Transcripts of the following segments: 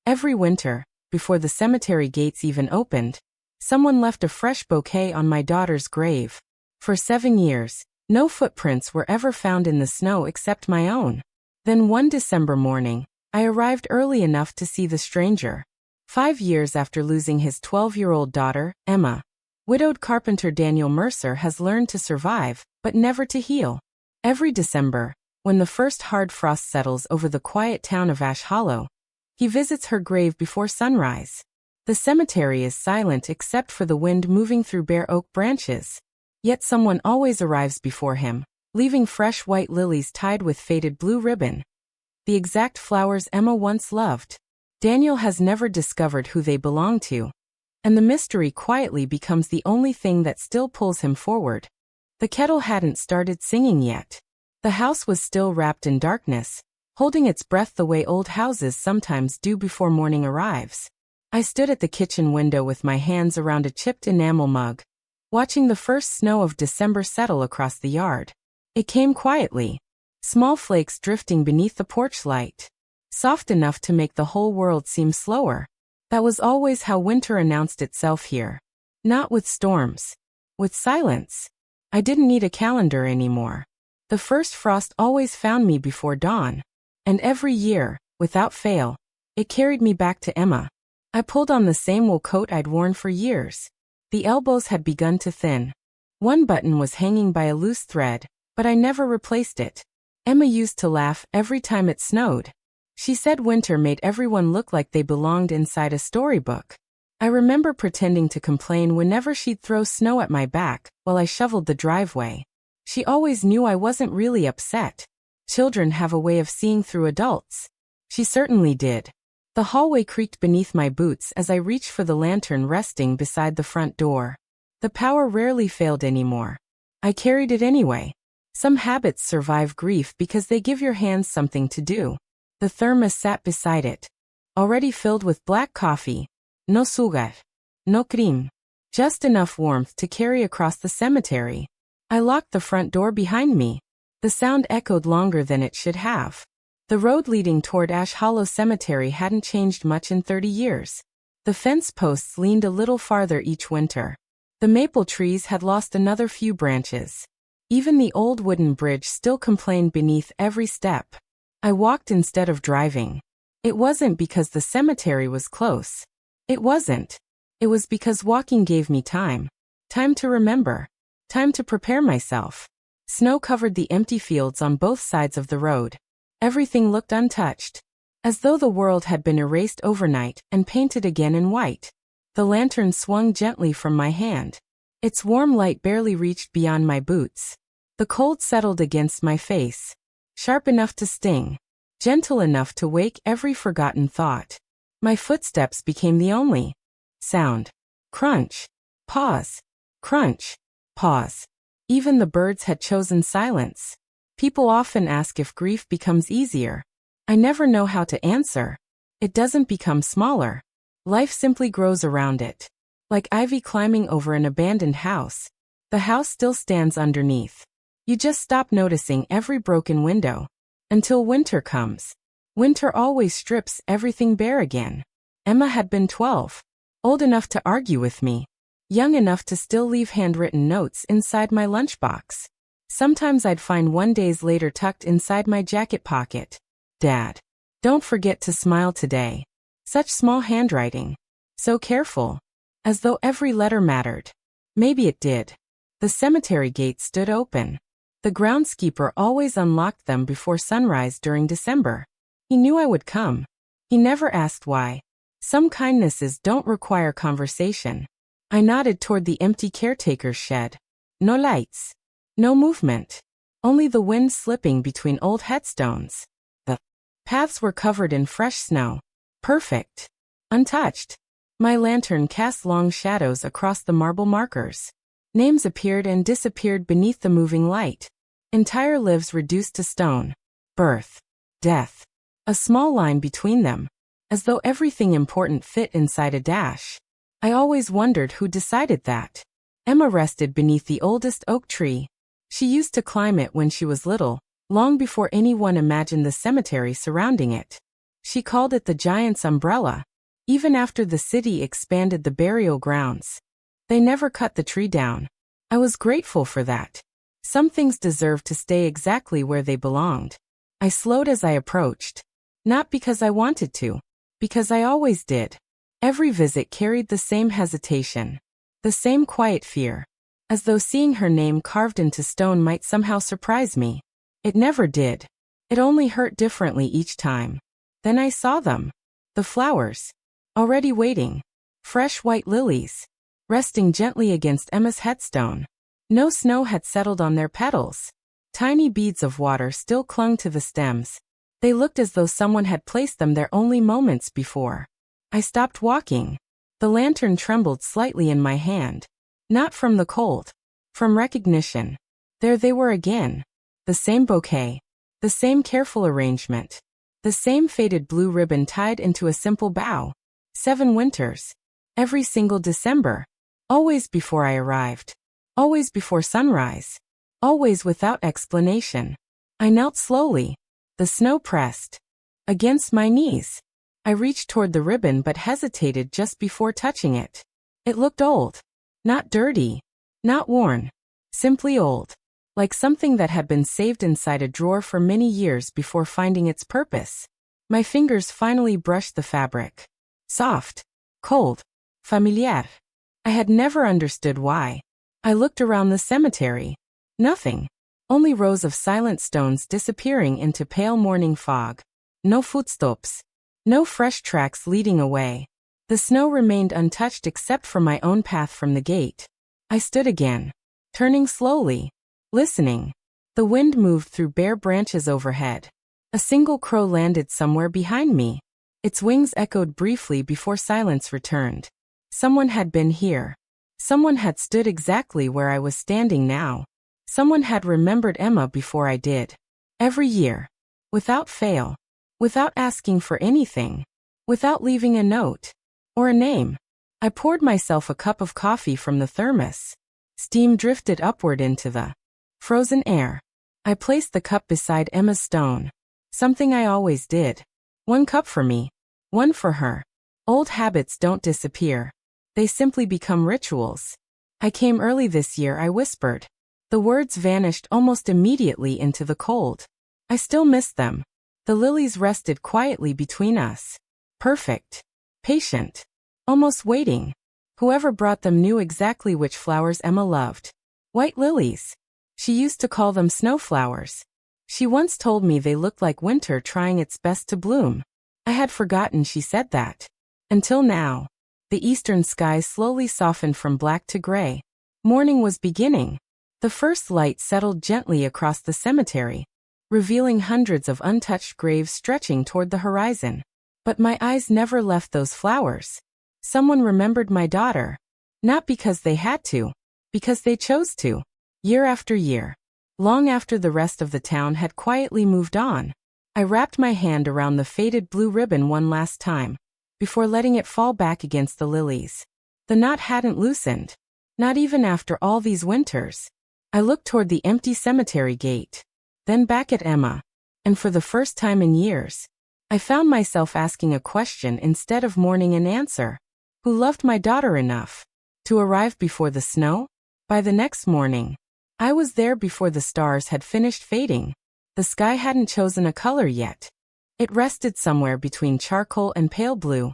Every winter, before the cemetery gates even opened, someone left a fresh bouquet on my daughter's grave. For 7 years, no footprints were ever found in the snow except my own. Then one December morning, I arrived early enough to see the stranger. 5 years after losing his 12-year-old daughter, Emma, widowed carpenter Daniel Mercer has learned to survive, but never to heal. Every December, when the first hard frost settles over the quiet town of Ash Hollow, he visits her grave before sunrise. The cemetery is silent except for the wind moving through bare oak branches. Yet someone always arrives before him, leaving fresh white lilies tied with faded blue ribbon. The exact flowers Emma once loved. Daniel has never discovered who they belong to, and the mystery quietly becomes the only thing that still pulls him forward. The kettle hadn't started singing yet. The house was still wrapped in darkness, holding its breath the way old houses sometimes do before morning arrives. I stood at the kitchen window with my hands around a chipped enamel mug, watching the first snow of December settle across the yard. It came quietly, small flakes drifting beneath the porch light, soft enough to make the whole world seem slower. That was always how winter announced itself here. Not with storms. With silence. I didn't need a calendar anymore. The first frost always found me before dawn. And every year, without fail, it carried me back to Emma. I pulled on the same wool coat I'd worn for years. The elbows had begun to thin. One button was hanging by a loose thread, but I never replaced it. Emma used to laugh every time it snowed. She said winter made everyone look like they belonged inside a storybook. I remember pretending to complain whenever she'd throw snow at my back while I shoveled the driveway. She always knew I wasn't really upset. Children have a way of seeing through adults. She certainly did. The hallway creaked beneath my boots as I reached for the lantern resting beside the front door. The power rarely failed anymore. I carried it anyway. Some habits survive grief because they give your hands something to do. The thermos sat beside it, already filled with black coffee. No sugar. No cream. Just enough warmth to carry across the cemetery. I locked the front door behind me. The sound echoed longer than it should have. The road leading toward Ash Hollow Cemetery hadn't changed much in 30 years. The fence posts leaned a little farther each winter. The maple trees had lost another few branches. Even the old wooden bridge still complained beneath every step. I walked instead of driving. It wasn't because the cemetery was close. It wasn't. It was because walking gave me time. Time to remember. Time to prepare myself. Snow covered the empty fields on both sides of the road. Everything looked untouched, as though the world had been erased overnight and painted again in white. The lantern swung gently from my hand. Its warm light barely reached beyond my boots. The cold settled against my face, sharp enough to sting, gentle enough to wake every forgotten thought. My footsteps became the only sound. Crunch. Pause. Crunch. Pause. Even the birds had chosen silence. People often ask if grief becomes easier. I never know how to answer. It doesn't become smaller. Life simply grows around it. Like ivy climbing over an abandoned house. The house still stands underneath. You just stop noticing every broken window. Until winter comes. Winter always strips everything bare again. Emma had been 12. Old enough to argue with me. Young enough to still leave handwritten notes inside my lunchbox. Sometimes I'd find one days later tucked inside my jacket pocket. Dad. Don't forget to smile today. Such small handwriting. So careful. As though every letter mattered. Maybe it did. The cemetery gate stood open. The groundskeeper always unlocked them before sunrise during December. He knew I would come. He never asked why. Some kindnesses don't require conversation. I nodded toward the empty caretaker's shed. No lights. No movement. Only the wind slipping between old headstones. The paths were covered in fresh snow. Perfect. Untouched. My lantern cast long shadows across the marble markers. Names appeared and disappeared beneath the moving light. Entire lives reduced to stone. Birth. Death. A small line between them. As though everything important fit inside a dash. I always wondered who decided that. Emma rested beneath the oldest oak tree. She used to climb it when she was little, long before anyone imagined the cemetery surrounding it. She called it the giant's umbrella. Even after the city expanded the burial grounds, they never cut the tree down. I was grateful for that. Some things deserve to stay exactly where they belonged. I slowed as I approached. Not because I wanted to, because I always did. Every visit carried the same hesitation, the same quiet fear, as though seeing her name carved into stone might somehow surprise me. It never did. It only hurt differently each time. Then I saw them. The flowers. Already waiting. Fresh white lilies. Resting gently against Emma's headstone. No snow had settled on their petals. Tiny beads of water still clung to the stems. They looked as though someone had placed them there only moments before. I stopped walking. The lantern trembled slightly in my hand. Not from the cold. From recognition. There they were again. The same bouquet. The same careful arrangement. The same faded blue ribbon tied into a simple bow. 7 winters. Every single December. Always before I arrived. Always before sunrise. Always without explanation. I knelt slowly. The snow pressed against my knees. I reached toward the ribbon but hesitated just before touching it. It looked old. Not dirty. Not worn. Simply old. Like something that had been saved inside a drawer for many years before finding its purpose. My fingers finally brushed the fabric. Soft. Cold. Familiar. I had never understood why. I looked around the cemetery. Nothing. Only rows of silent stones disappearing into pale morning fog. No footsteps. No fresh tracks leading away. The snow remained untouched except for my own path from the gate. I stood again. Turning slowly. Listening. The wind moved through bare branches overhead. A single crow landed somewhere behind me. Its wings echoed briefly before silence returned. Someone had been here. Someone had stood exactly where I was standing now. Someone had remembered Emma before I did. Every year. Without fail. Without asking for anything. Without leaving a note. Or a name. I poured myself a cup of coffee from the thermos. Steam drifted upward into the frozen air. I placed the cup beside Emma's stone. Something I always did. 1 cup for me. 1 for her. Old habits don't disappear. They simply become rituals. I came early this year, I whispered. The words vanished almost immediately into the cold. I still missed them. The lilies rested quietly between us. Perfect. Patient. Almost waiting. Whoever brought them knew exactly which flowers Emma loved. White lilies. She used to call them snowflowers. She once told me they looked like winter trying its best to bloom. I had forgotten she said that. Until now. The eastern skies slowly softened from black to gray. Morning was beginning. The first light settled gently across the cemetery, revealing hundreds of untouched graves stretching toward the horizon. But my eyes never left those flowers. Someone remembered my daughter. Not because they had to. Because they chose to. Year after year. Long after the rest of the town had quietly moved on. I wrapped my hand around the faded blue ribbon one last time, before letting it fall back against the lilies. The knot hadn't loosened. Not even after all these winters. I looked toward the empty cemetery gate. Then back at Emma. And for the first time in years, I found myself asking a question instead of mourning an answer. Who loved my daughter enough to arrive before the snow? By the next morning, I was there before the stars had finished fading. The sky hadn't chosen a color yet. It rested somewhere between charcoal and pale blue,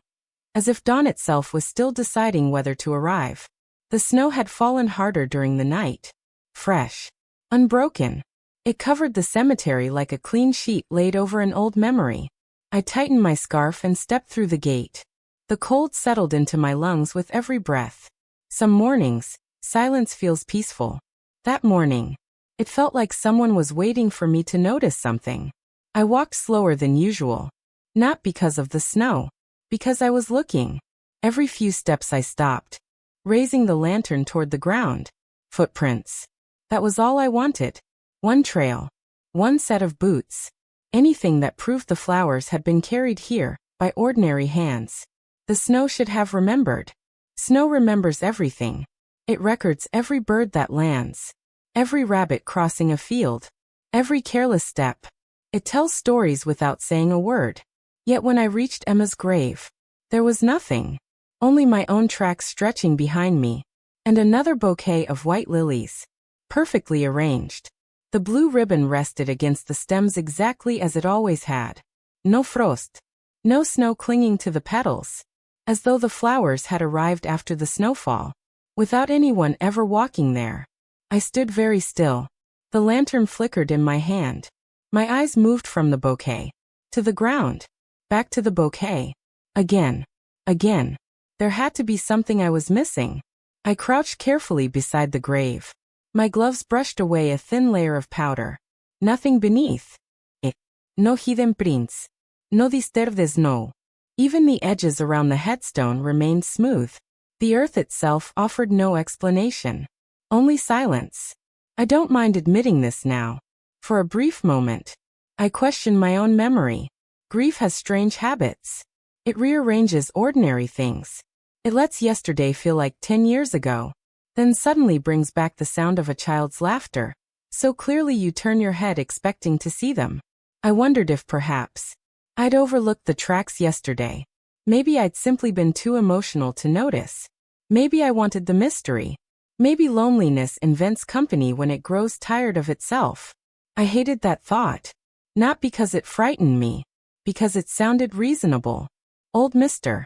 as if dawn itself was still deciding whether to arrive. The snow had fallen harder during the night. Fresh. Unbroken. It covered the cemetery like a clean sheet laid over an old memory. I tightened my scarf and stepped through the gate. The cold settled into my lungs with every breath. Some mornings, silence feels peaceful. That morning, it felt like someone was waiting for me to notice something. I walked slower than usual. Not because of the snow. Because I was looking. Every few steps I stopped, raising the lantern toward the ground. Footprints. That was all I wanted. One trail. One set of boots. Anything that proved the flowers had been carried here, by ordinary hands. The snow should have remembered. Snow remembers everything. It records every bird that lands. Every rabbit crossing a field. Every careless step. It tells stories without saying a word. Yet when I reached Emma's grave, there was nothing. Only my own tracks stretching behind me, and another bouquet of white lilies, perfectly arranged. The blue ribbon rested against the stems exactly as it always had. No frost. No snow clinging to the petals, as though the flowers had arrived after the snowfall, without anyone ever walking there. I stood very still. The lantern flickered in my hand. My eyes moved from the bouquet to the ground, back to the bouquet. Again. There had to be something I was missing. I crouched carefully beside the grave. My gloves brushed away a thin layer of powder. Nothing beneath. No hidden prints. No disturb snow. Even the edges around the headstone remained smooth. The earth itself offered no explanation. Only silence. I don't mind admitting this now. For a brief moment, I questioned my own memory. Grief has strange habits. It rearranges ordinary things. It lets yesterday feel like 10 years ago, then suddenly brings back the sound of a child's laughter, so clearly you turn your head expecting to see them. I wondered if perhaps I'd overlooked the tracks yesterday. Maybe I'd simply been too emotional to notice. Maybe I wanted the mystery. Maybe loneliness invents company when it grows tired of itself. I hated that thought. Not because it frightened me, because it sounded reasonable. Old Mr.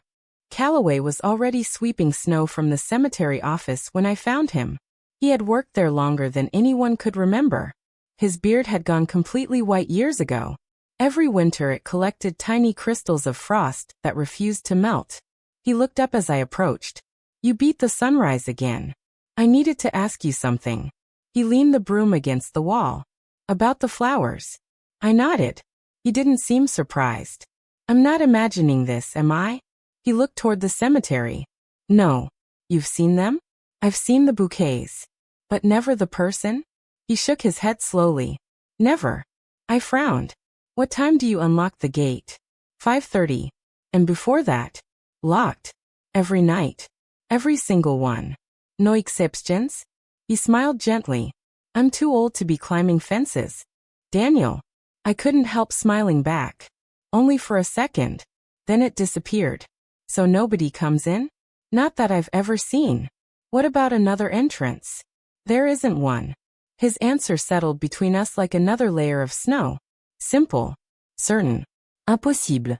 Calloway was already sweeping snow from the cemetery office when I found him. He had worked there longer than anyone could remember. His beard had gone completely white years ago. Every winter it collected tiny crystals of frost that refused to melt. He looked up as I approached. "You beat the sunrise again. I needed to ask you something." He leaned the broom against the wall. "About the flowers." I nodded. He didn't seem surprised. "I'm not imagining this, am I?" He looked toward the cemetery. "No. You've seen them?" "I've seen the bouquets. But never the person?" He shook his head slowly. "Never." I frowned. "What time do you unlock the gate?" 5:30. "And before that?" "Locked. Every night. Every single one." "No exceptions?" He smiled gently. "I'm too old to be climbing fences." "Daniel." I couldn't help smiling back. Only for a second. Then it disappeared. "So nobody comes in?" "Not that I've ever seen." "What about another entrance?" "There isn't one." His answer settled between us like another layer of snow. Simple. Certain. Impossible.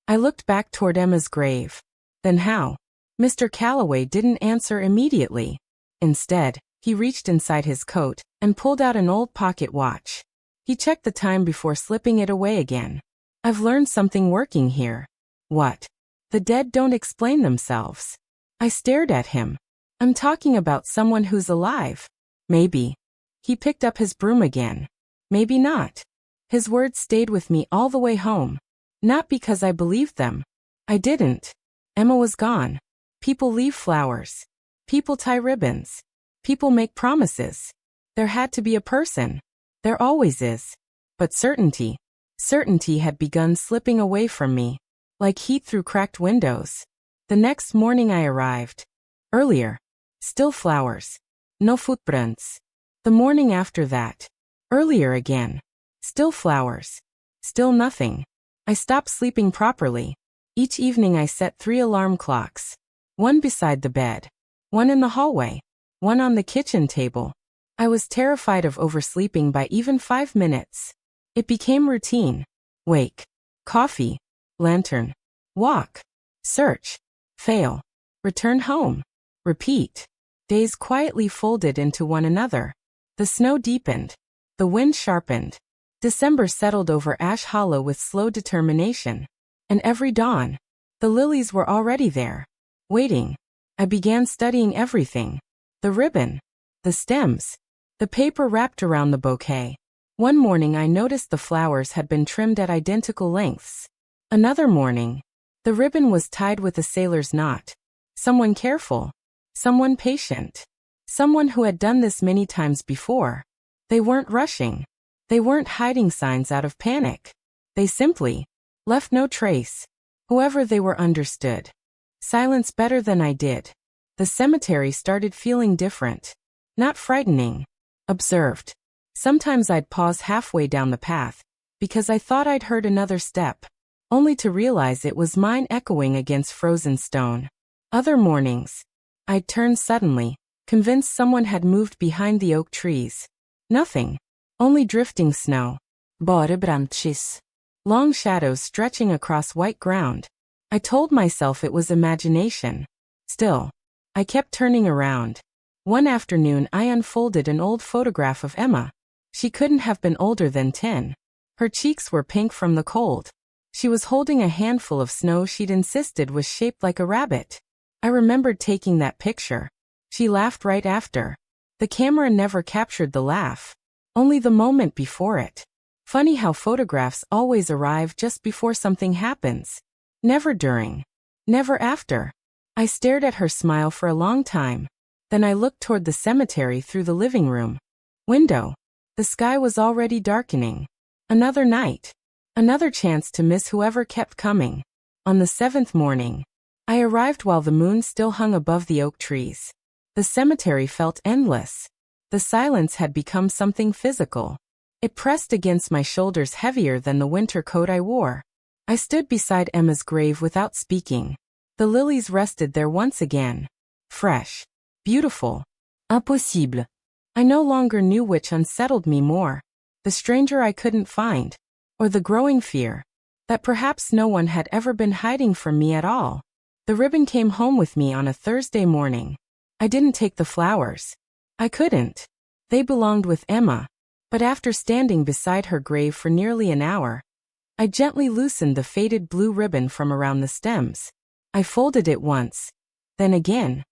I looked back toward Emma's grave. Then how? Mr. Calloway didn't answer immediately. Instead, he reached inside his coat and pulled out an old pocket watch. He checked the time before slipping it away again. "I've learned something working here." "What?" "The dead don't explain themselves." I stared at him. "I'm talking about someone who's alive." "Maybe." He picked up his broom again. "Maybe not." His words stayed with me all the way home. Not because I believed them. I didn't. Emma was gone. People leave flowers. People tie ribbons. People make promises. There had to be a person. There always is. But certainty had begun slipping away from me, like heat through cracked windows. The next morning I arrived. Earlier. Still flowers. No footprints. The morning after that. Earlier again. Still flowers. Still nothing. I stopped sleeping properly. Each evening I set 3 alarm clocks. One beside the bed. One in the hallway. One on the kitchen table. I was terrified of oversleeping by even 5 minutes. It became routine. Wake. Coffee. Lantern. Walk. Search. Fail. Return home. Repeat. Days quietly folded into one another. The snow deepened. The wind sharpened. December settled over Ash Hollow with slow determination. And every dawn, the lilies were already there, waiting. I began studying everything. The ribbon. The stems. The paper wrapped around the bouquet. One morning I noticed the flowers had been trimmed at identical lengths. Another morning, the ribbon was tied with a sailor's knot. Someone careful. Someone patient. Someone who had done this many times before. They weren't rushing. They weren't hiding signs out of panic. They simply left no trace. Whoever they were understood silence better than I did. The cemetery started feeling different. Not frightening. Observed. Sometimes I'd pause halfway down the path, because I thought I'd heard another step. only to realize it was mine echoing against frozen stone. Other mornings, I'd turn suddenly, convinced someone had moved behind the oak trees. Nothing. Only drifting snow. Bare branches. Long shadows stretching across white ground. I told myself it was imagination. Still, I kept turning around. One afternoon I unfolded an old photograph of Emma. She couldn't have been older than 10. Her cheeks were pink from the cold. She was holding a handful of snow she'd insisted was shaped like a rabbit. I remembered taking that picture. She laughed right after. The camera never captured the laugh. Only the moment before it. Funny how photographs always arrive just before something happens. Never during. Never after. I stared at her smile for a long time. Then I looked toward the cemetery through the living room window. The sky was already darkening. Another night. Another chance to miss whoever kept coming. On the 7th morning, I arrived while the moon still hung above the oak trees. The cemetery felt endless. The silence had become something physical. It pressed against my shoulders heavier than the winter coat I wore. I stood beside Emma's grave without speaking. The lilies rested there once again. Fresh. Beautiful. Impossible. I no longer knew which unsettled me more. The stranger I couldn't find. Or the growing fear. That perhaps no one had ever been hiding from me at all. The ribbon came home with me on a Thursday morning. I didn't take the flowers. I couldn't. They belonged with Emma. But after standing beside her grave for nearly an hour, I gently loosened the faded blue ribbon from around the stems. I folded it once, then again,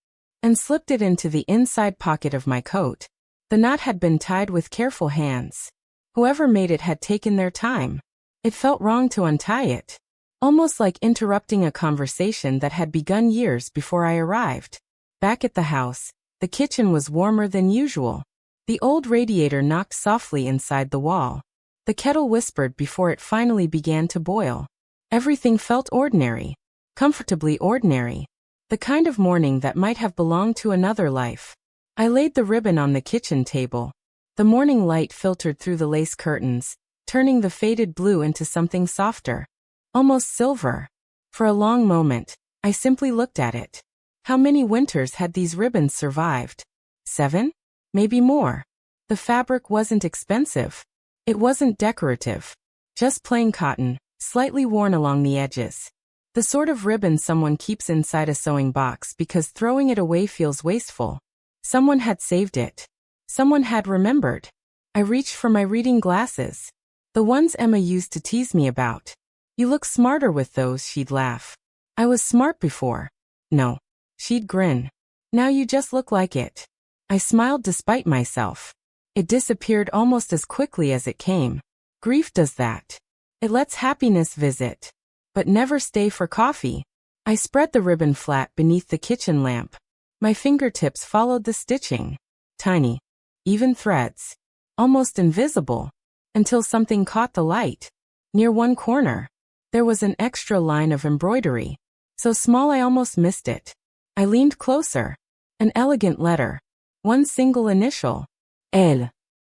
and slipped it into the inside pocket of my coat. The knot had been tied with careful hands. Whoever made it had taken their time. It felt wrong to untie it. Almost like interrupting a conversation that had begun years before I arrived. Back at the house, the kitchen was warmer than usual. The old radiator knocked softly inside the wall. The kettle whispered before it finally began to boil. Everything felt ordinary. Comfortably ordinary. The kind of morning that might have belonged to another life. I laid the ribbon on the kitchen table. The morning light filtered through the lace curtains, turning the faded blue into something softer. Almost silver. For a long moment, I simply looked at it. How many winters had these ribbons survived? 7? Maybe more. The fabric wasn't expensive. It wasn't decorative. Just plain cotton, slightly worn along the edges. The sort of ribbon someone keeps inside a sewing box because throwing it away feels wasteful. Someone had saved it. Someone had remembered. I reached for my reading glasses. The ones Emma used to tease me about. You look smarter with those, she'd laugh. I was smart before. No. She'd grin. Now you just look like it. I smiled despite myself. It disappeared almost as quickly as it came. Grief does that. It lets happiness visit. But never stay for coffee. I spread the ribbon flat beneath the kitchen lamp. My fingertips followed the stitching. Tiny. Even threads. Almost invisible. Until something caught the light. Near one corner. There was an extra line of embroidery. So small I almost missed it. I leaned closer. An elegant letter. One single initial. L.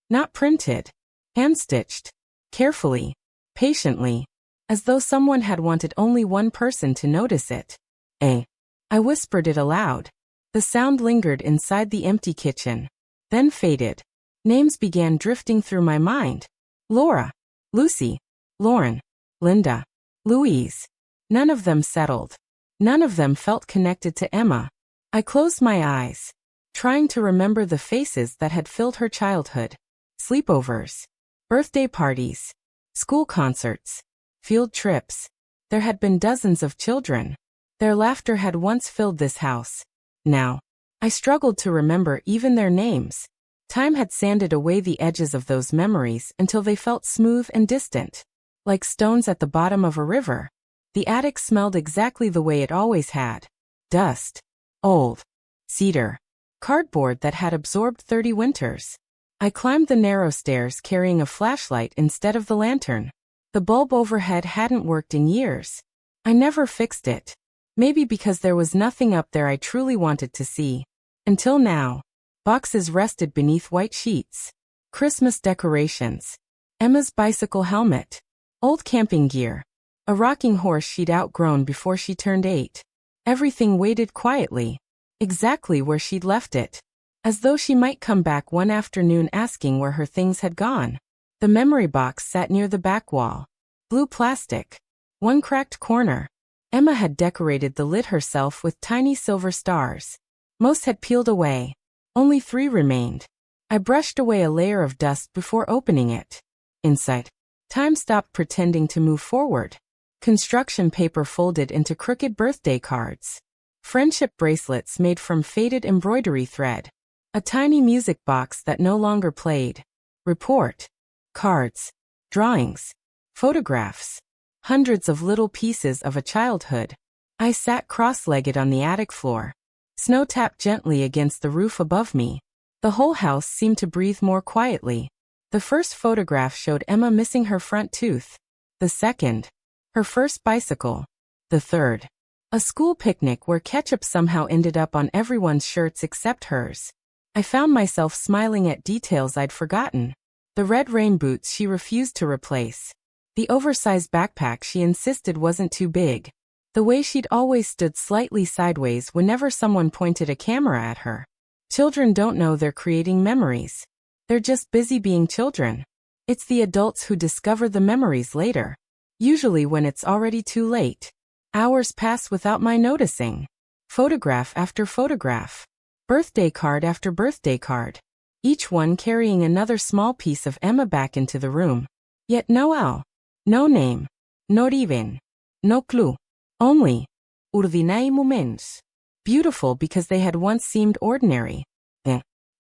Not printed. Hand-stitched. Carefully. Patiently. As though someone had wanted only one person to notice it. A. I whispered it aloud. The sound lingered inside the empty kitchen. Then faded. Names began drifting through my mind. Laura. Lucy. Lauren. Linda. Louise. None of them settled. None of them felt connected to Emma. I closed my eyes, trying to remember the faces that had filled her childhood. Sleepovers. Birthday parties. School concerts. Field trips. There had been dozens of children. Their laughter had once filled this house. Now, I struggled to remember even their names. Time had sanded away the edges of those memories until they felt smooth and distant. Like stones at the bottom of a river. The attic smelled exactly the way it always had. Dust. Old. Cedar. Cardboard that had absorbed 30 winters. I climbed the narrow stairs carrying a flashlight instead of the lantern. The bulb overhead hadn't worked in years. I never fixed it. Maybe because there was nothing up there I truly wanted to see. Until now. Boxes rested beneath white sheets. Christmas decorations. Emma's bicycle helmet. Old camping gear. A rocking horse she'd outgrown before she turned 8. Everything waited quietly, exactly where she'd left it, as though she might come back one afternoon asking where her things had gone. The memory box sat near the back wall. Blue plastic. One cracked corner. Emma had decorated the lid herself with tiny silver stars. Most had peeled away. Only 3 remained. I brushed away a layer of dust before opening it. Inside, time stopped pretending to move forward. Construction paper folded into crooked birthday cards. Friendship bracelets made from faded embroidery thread. A tiny music box that no longer played. Report. Cards. Drawings. Photographs. Hundreds of little pieces of a childhood. I sat cross-legged on the attic floor. Snow tapped gently against the roof above me. The whole house seemed to breathe more quietly. The first photograph showed Emma missing her front tooth. The second, her first bicycle. The third, a school picnic where ketchup somehow ended up on everyone's shirts except hers. I found myself smiling at details I'd forgotten. The red rain boots she refused to replace. The oversized backpack she insisted wasn't too big. The way she'd always stood slightly sideways whenever someone pointed a camera at her. Children don't know they're creating memories. They're just busy being children. It's the adults who discover the memories later. Usually when it's already too late. Hours pass without my noticing. Photograph after photograph. Birthday card after birthday card. Each one carrying another small piece of Emma back into the room. Yet no L. No name. Not even. No clue. Only. Ordinary moments. Beautiful because they had once seemed ordinary.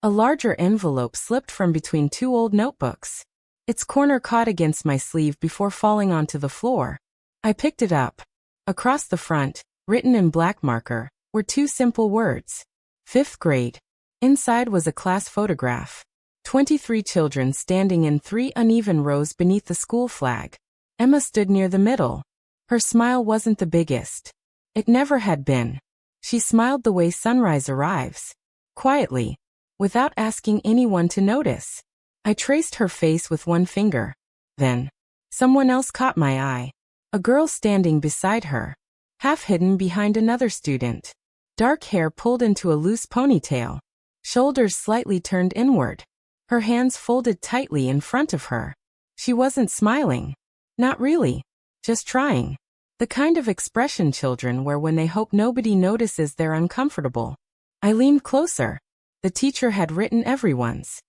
A larger envelope slipped from between 2 old notebooks. Its corner caught against my sleeve before falling onto the floor. I picked it up. Across the front, written in black marker, were 2 simple words. 5th grade. Inside was a class photograph. 23 children standing in 3 uneven rows beneath the school flag. Emma stood near the middle. Her smile wasn't the biggest. It never had been. She smiled the way sunrise arrives. Quietly, without asking anyone to notice. I traced her face with one finger. Then, someone else caught my eye. A girl standing beside her, half hidden behind another student. Dark hair pulled into a loose ponytail. Shoulders slightly turned inward. Her hands folded tightly in front of her. She wasn't smiling. Not really. Just trying. The kind of expression children wear when they hope nobody notices they're uncomfortable. I leaned closer. The teacher had written everyone's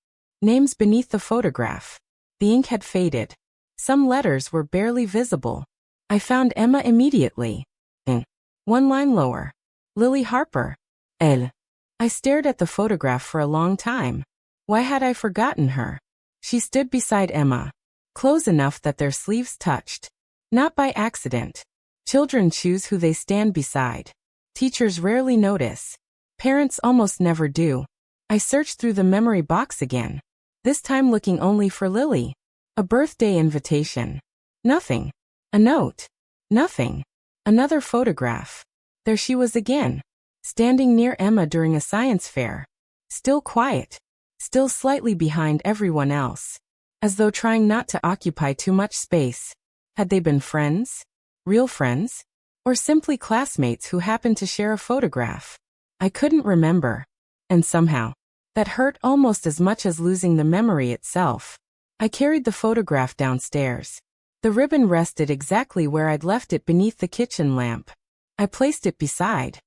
names beneath the photograph. The ink had faded. Some letters were barely visible. I found Emma immediately. 1 line lower. Lily Harper. L. I stared at the photograph for a long time. Why had I forgotten her? She stood beside Emma. Close enough that their sleeves touched. Not by accident. Children choose who they stand beside. Teachers rarely notice. Parents almost never do. I searched through the memory box again. This time looking only for Lily. A birthday invitation. Nothing. A note. Nothing. Another photograph. There she was again. Standing near Emma during a science fair. Still quiet. Still slightly behind everyone else. As though trying not to occupy too much space. Had they been friends? Real friends? Or simply classmates who happened to share a photograph? I couldn't remember. And somehow, that hurt almost as much as losing the memory itself. I carried the photograph downstairs. The ribbon rested exactly where I'd left it beneath the kitchen lamp. I placed it beside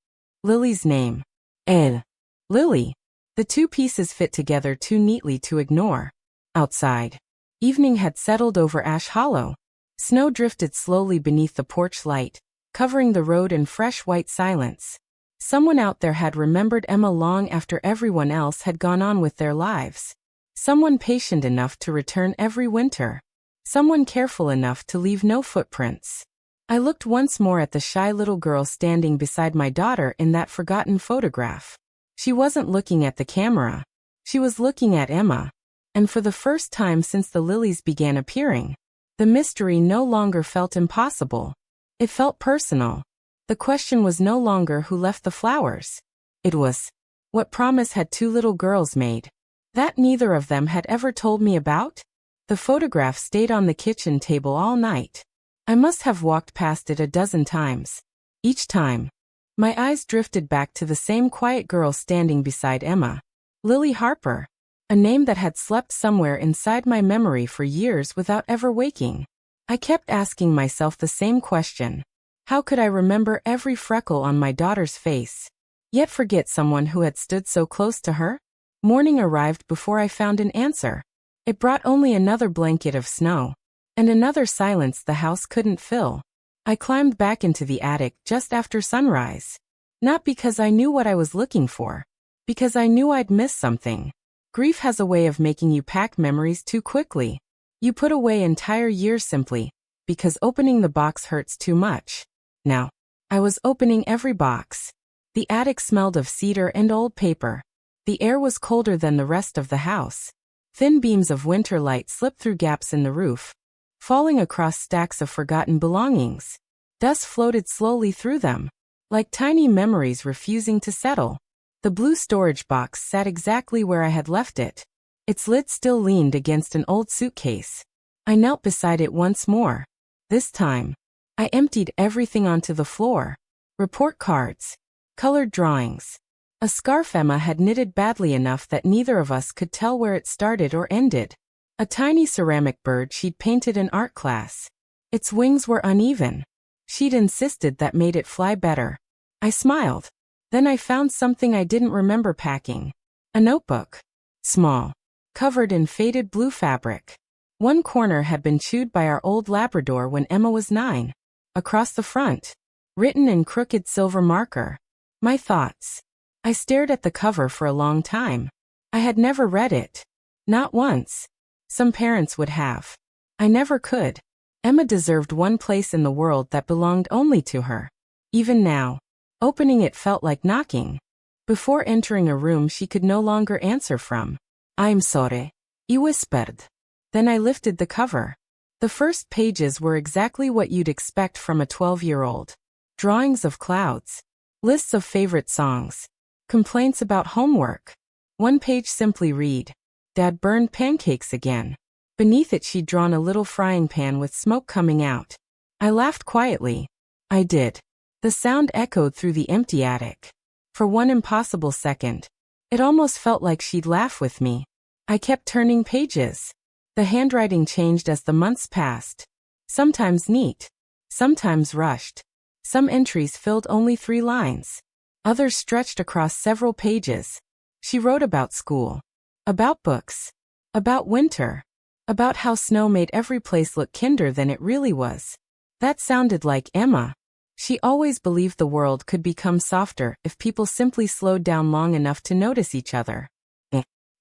Lily's name. Elle. Lily. The 2 pieces fit together too neatly to ignore. Outside. Evening had settled over Ash Hollow. Snow drifted slowly beneath the porch light, covering the road in fresh white silence. Someone out there had remembered Emma long after everyone else had gone on with their lives. Someone patient enough to return every winter. Someone careful enough to leave no footprints. I looked once more at the shy little girl standing beside my daughter in that forgotten photograph. She wasn't looking at the camera. She was looking at Emma. And for the first time since the lilies began appearing, the mystery no longer felt impossible. It felt personal. The question was no longer who left the flowers. It was, what promise had 2 little girls made? That neither of them had ever told me about? The photograph stayed on the kitchen table all night. I must have walked past it a dozen times. Each time, my eyes drifted back to the same quiet girl standing beside Emma. Lily Harper. A name that had slept somewhere inside my memory for years without ever waking. I kept asking myself the same question. How could I remember every freckle on my daughter's face, yet forget someone who had stood so close to her? Morning arrived before I found an answer. It brought only another blanket of snow, and another silence the house couldn't fill. I climbed back into the attic just after sunrise. Not because I knew what I was looking for, because I knew I'd missed something. Grief has a way of making you pack memories too quickly. You put away entire years simply because opening the box hurts too much. Now, I was opening every box. The attic smelled of cedar and old paper. The air was colder than the rest of the house. Thin beams of winter light slipped through gaps in the roof, falling across stacks of forgotten belongings. Dust floated slowly through them, like tiny memories refusing to settle. The blue storage box sat exactly where I had left it. Its lid still leaned against an old suitcase. I knelt beside it once more. This time, I emptied everything onto the floor. Report cards, colored drawings, a scarf Emma had knitted badly enough that neither of us could tell where it started or ended. A tiny ceramic bird she'd painted in art class. Its wings were uneven. She'd insisted that made it fly better. I smiled. Then I found something I didn't remember packing. A notebook. Small. Covered in faded blue fabric. One corner had been chewed by our old Labrador when Emma was 9. Across the front, written in crooked silver marker, my thoughts. I stared at the cover for a long time. I had never read it. Not once. Some parents would have. I never could. Emma deserved one place in the world that belonged only to her. Even now, opening it felt like knocking. Before entering a room she could no longer answer from. I'm sorry, he whispered. Then I lifted the cover. The first pages were exactly what you'd expect from a 12-year-old. Drawings of clouds. Lists of favorite songs. Complaints about homework. One page simply read, Dad burned pancakes again. Beneath it she'd drawn a little frying pan with smoke coming out. I laughed quietly. I did. The sound echoed through the empty attic. For one impossible second, it almost felt like she'd laugh with me. I kept turning pages. The handwriting changed as the months passed. Sometimes neat. Sometimes rushed. Some entries filled only 3 lines. Others stretched across several pages. She wrote about school. About books. About winter. About how snow made every place look kinder than it really was. That sounded like Emma. She always believed the world could become softer if people simply slowed down long enough to notice each other.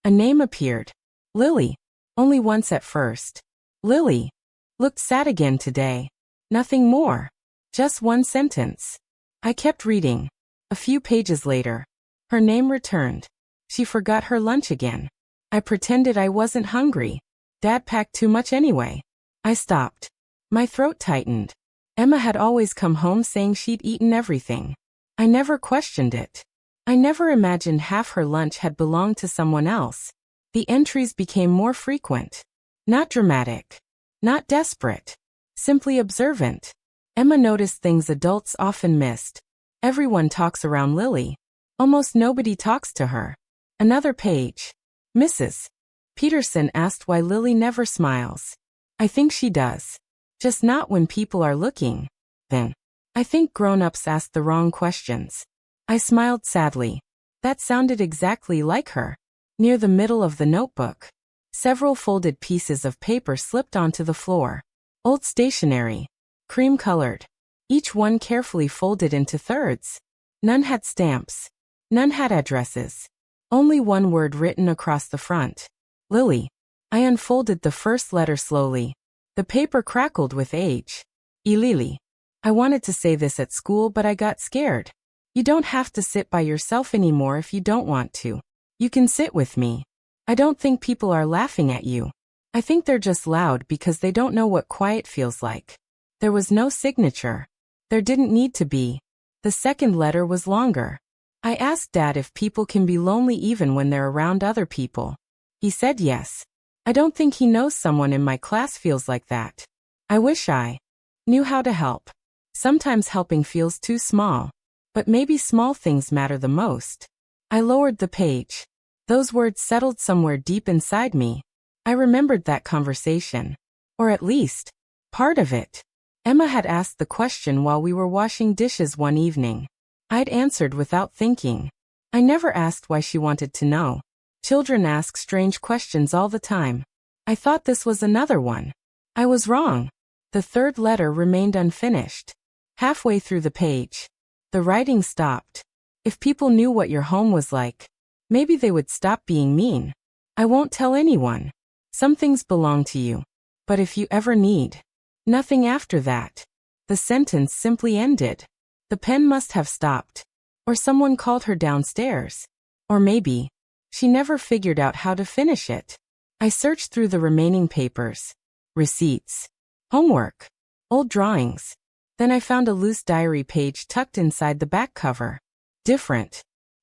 A name appeared. Lily. Only once at first. Lily. Looked sad again today. Nothing more. Just one sentence. I kept reading. A few pages later, her name returned. She forgot her lunch again. I pretended I wasn't hungry. Dad packed too much anyway. I stopped. My throat tightened. Emma had always come home saying she'd eaten everything. I never questioned it. I never imagined half her lunch had belonged to someone else. The entries became more frequent. Not dramatic. Not desperate. Simply observant. Emma noticed things adults often missed. Everyone talks around Lily. Almost nobody talks to her. Another page. Mrs. Peterson asked why Lily never smiles. I think she does. Just not when people are looking. Then, I think grown-ups ask the wrong questions. I smiled sadly. That sounded exactly like her. Near the middle of the notebook, several folded pieces of paper slipped onto the floor. Old stationery. Cream-colored. Each one carefully folded into thirds. None had stamps. None had addresses. Only one word written across the front. Lily. I unfolded the first letter slowly. The paper crackled with age. Lily. I wanted to say this at school but I got scared. You don't have to sit by yourself anymore if you don't want to. You can sit with me. I don't think people are laughing at you. I think they're just loud because they don't know what quiet feels like. There was no signature. There didn't need to be. The second letter was longer. I asked Dad if people can be lonely even when they're around other people. He said yes. I don't think he knows someone in my class feels like that. I wish I Knew how to help. Sometimes helping feels too small. But maybe small things matter the most. I lowered the page. Those words settled somewhere deep inside me. I remembered that conversation. Or at least, part of it. Emma had asked the question while we were washing dishes one evening. I'd answered without thinking. I never asked why she wanted to know. Children ask strange questions all the time. I thought this was another one. I was wrong. The third letter remained unfinished. Halfway through the page, the writing stopped. If people knew what your home was like, maybe they would stop being mean. I won't tell anyone. Some things belong to you. But if you ever need. Nothing after that. The sentence simply ended. The pen must have stopped. Or someone called her downstairs. Or maybe she never figured out how to finish it. I searched through the remaining papers. Receipts. Homework. Old drawings. Then I found a loose diary page tucked inside the back cover. Different.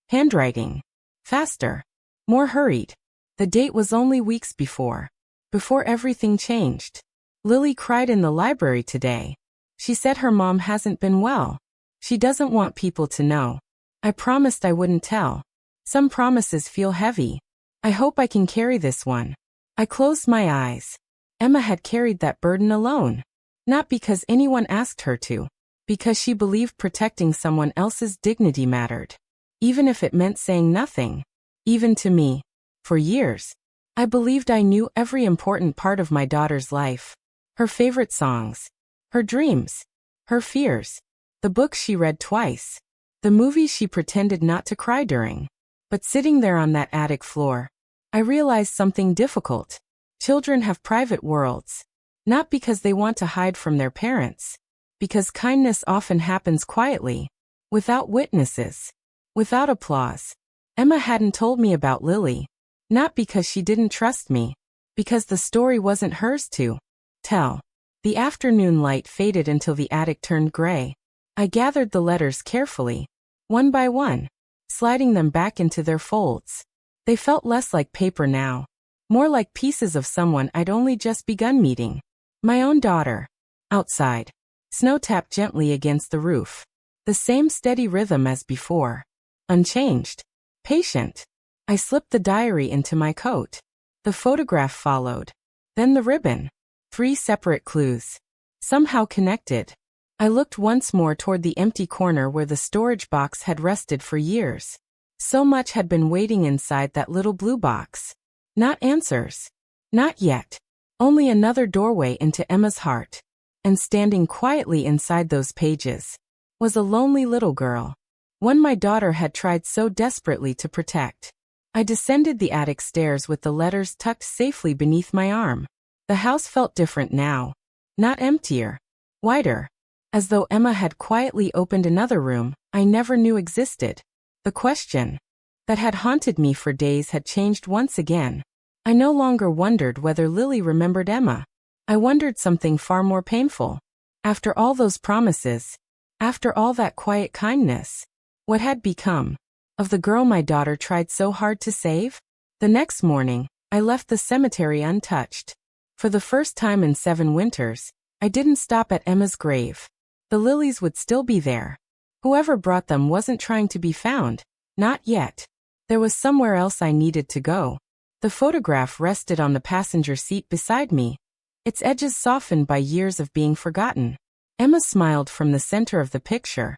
Handwriting. Faster. More hurried. The date was only weeks before. Before everything changed. Lily cried in the library today. She said her mom hasn't been well. She doesn't want people to know. I promised I wouldn't tell. Some promises feel heavy. I hope I can carry this one. I closed my eyes. Emma had carried that burden alone. Not because anyone asked her to. Because she believed protecting someone else's dignity mattered. Even if it meant saying nothing. Even to me. For years, I believed I knew every important part of my daughter's life. Her favorite songs. Her dreams. Her fears. The books she read twice. The movies she pretended not to cry during. But sitting there on that attic floor, I realized something difficult. Children have private worlds. Not because they want to hide from their parents. Because kindness often happens quietly. Without witnesses. Without applause. Emma hadn't told me about Lily. Not because she didn't trust me. Because the story wasn't hers to tell. The afternoon light faded until the attic turned gray. I gathered the letters carefully. One by one. Sliding them back into their folds. They felt less like paper now. More like pieces of someone I'd only just begun meeting. My own daughter. Outside. Snow tapped gently against the roof. The same steady rhythm as before. Unchanged. Patient. I slipped the diary into my coat. The photograph followed. Then the ribbon. 3 separate clues. Somehow connected. I looked once more toward the empty corner where the storage box had rested for years. So much had been waiting inside that little blue box. Not answers. Not yet. Only another doorway into Emma's heart. And standing quietly inside those pages was a lonely little girl. One my daughter had tried so desperately to protect. I descended the attic stairs with the letters tucked safely beneath my arm. The house felt different now. Not emptier. Wider. As though Emma had quietly opened another room I never knew existed. The question that had haunted me for days had changed once again. I no longer wondered whether Lily remembered Emma. I wondered something far more painful. After all those promises, after all that quiet kindness, what had become of the girl my daughter tried so hard to save? The next morning, I left the cemetery untouched. For the first time in 7 winters, I didn't stop at Emma's grave. The lilies would still be there. Whoever brought them wasn't trying to be found. Not yet. There was somewhere else I needed to go. The photograph rested on the passenger seat beside me. Its edges softened by years of being forgotten. Emma smiled from the center of the picture.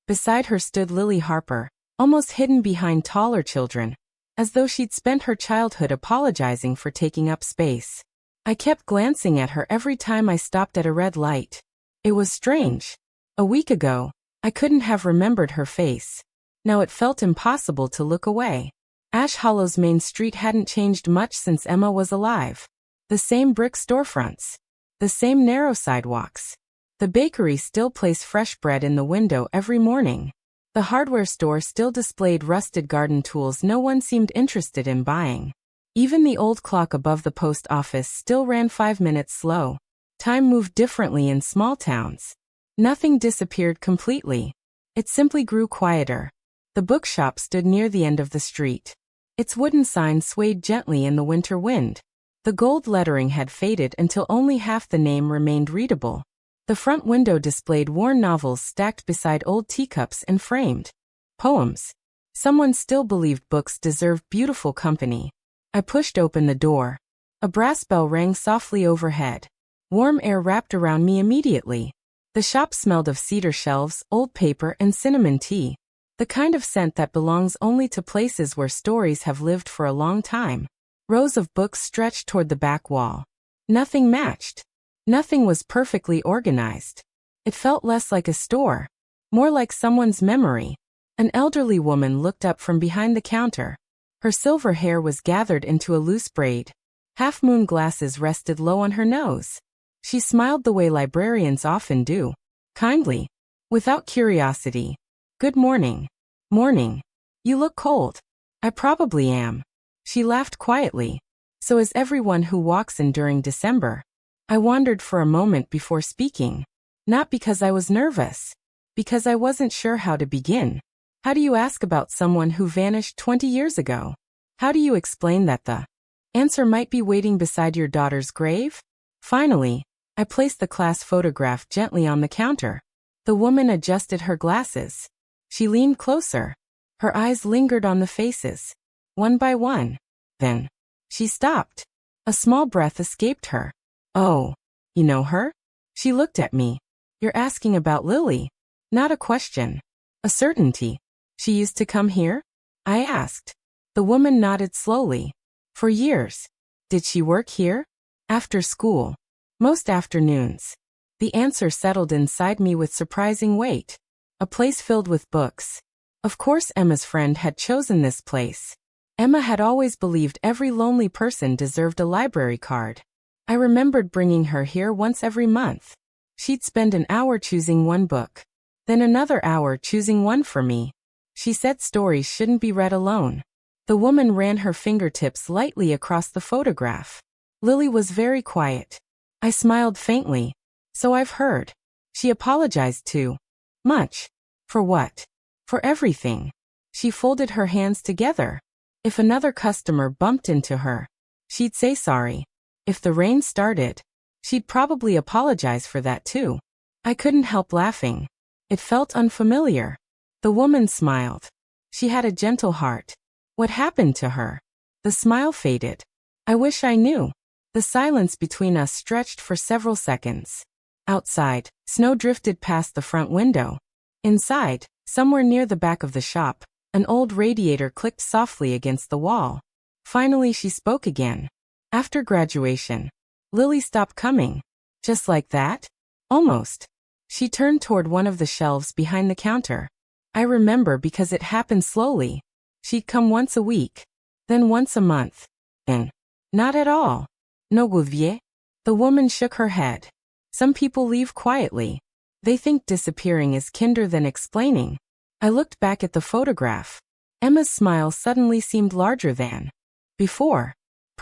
Beside her stood Lily Harper, almost hidden behind taller children, as though she'd spent her childhood apologizing for taking up space. I kept glancing at her every time I stopped at a red light. It was strange. A week ago, I couldn't have remembered her face. Now it felt impossible to look away. Ash Hollow's main street hadn't changed much since Emma was alive. The same brick storefronts. The same narrow sidewalks. The bakery still placed fresh bread in the window every morning. The hardware store still displayed rusted garden tools no one seemed interested in buying. Even the old clock above the post office still ran 5 minutes slow. Time moved differently in small towns. Nothing disappeared completely. It simply grew quieter. The bookshop stood near the end of the street. Its wooden sign swayed gently in the winter wind. The gold lettering had faded until only half the name remained readable. The front window displayed worn novels stacked beside old teacups and framed poems. Someone still believed books deserved beautiful company. I pushed open the door. A brass bell rang softly overhead. Warm air wrapped around me immediately. The shop smelled of cedar shelves, old paper, and cinnamon tea. The kind of scent that belongs only to places where stories have lived for a long time. Rows of books stretched toward the back wall. Nothing matched. Nothing was perfectly organized. It felt less like a store, more like someone's memory. An elderly woman looked up from behind the counter. Her silver hair was gathered into a loose braid. Half-moon glasses rested low on her nose. She smiled the way librarians often do, kindly, without curiosity. "Good morning." "Morning. You look cold." "I probably am." She laughed quietly. "So is everyone who walks in during December." I wondered for a moment before speaking. Not because I was nervous. Because I wasn't sure how to begin. How do you ask about someone who vanished 20 years ago? How do you explain that the answer might be waiting beside your daughter's grave? Finally, I placed the class photograph gently on the counter. The woman adjusted her glasses. She leaned closer. Her eyes lingered on the faces, one by one. Then, she stopped. A small breath escaped her. "Oh, you know her?" She looked at me. "You're asking about Lily." Not a question. A certainty. "She used to come here?" I asked. The woman nodded slowly. "For years." "Did she work here?" "After school. Most afternoons." The answer settled inside me with surprising weight. A place filled with books. Of course Emma's friend had chosen this place. Emma had always believed every lonely person deserved a library card. I remembered bringing her here once every month. She'd spend an hour choosing one book. Then another hour choosing one for me. She said stories shouldn't be read alone. The woman ran her fingertips lightly across the photograph. Lily was very quiet. I smiled faintly. "So I've heard." She apologized too. "Much." "For what?" "For everything." She folded her hands together. If another customer bumped into her, she'd say sorry. If the rain started, she'd probably apologize for that too. I couldn't help laughing. It felt unfamiliar. The woman smiled. She had a gentle heart. What happened to her? The smile faded. I wish I knew. The silence between us stretched for several seconds. Outside, snow drifted past the front window. Inside, somewhere near the back of the shop, an old radiator clicked softly against the wall. Finally she spoke again. "After graduation, Lily stopped coming." "Just like that?" "Almost." She turned toward one of the shelves behind the counter. I remember because it happened slowly. She'd come once a week, then once a month. And not at all. "No gouvier?" The woman shook her head. "Some people leave quietly. They think disappearing is kinder than explaining." I looked back at the photograph. Emma's smile suddenly seemed larger than before.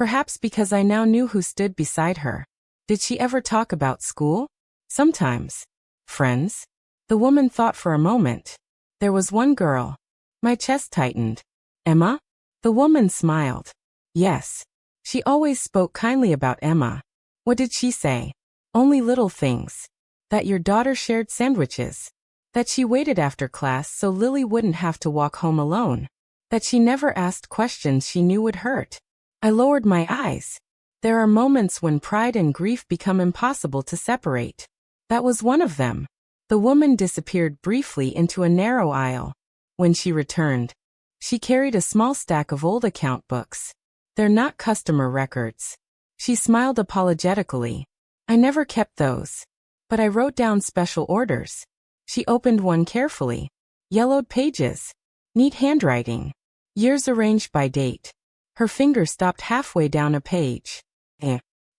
Perhaps because I now knew who stood beside her. Did she ever talk about school? Sometimes. Friends? The woman thought for a moment. "There was one girl." My chest tightened. "Emma?" The woman smiled. "Yes." She always spoke kindly about Emma. "What did she say?" "Only little things. That your daughter shared sandwiches. That she waited after class so Lily wouldn't have to walk home alone. That she never asked questions she knew would hurt." I lowered my eyes. There are moments when pride and grief become impossible to separate. That was one of them. The woman disappeared briefly into a narrow aisle. When she returned, she carried a small stack of old account books. "They're not customer records." She smiled apologetically. "I never kept those. But I wrote down special orders." She opened one carefully. Yellowed pages. Neat handwriting. Years arranged by date. Her finger stopped halfway down a page.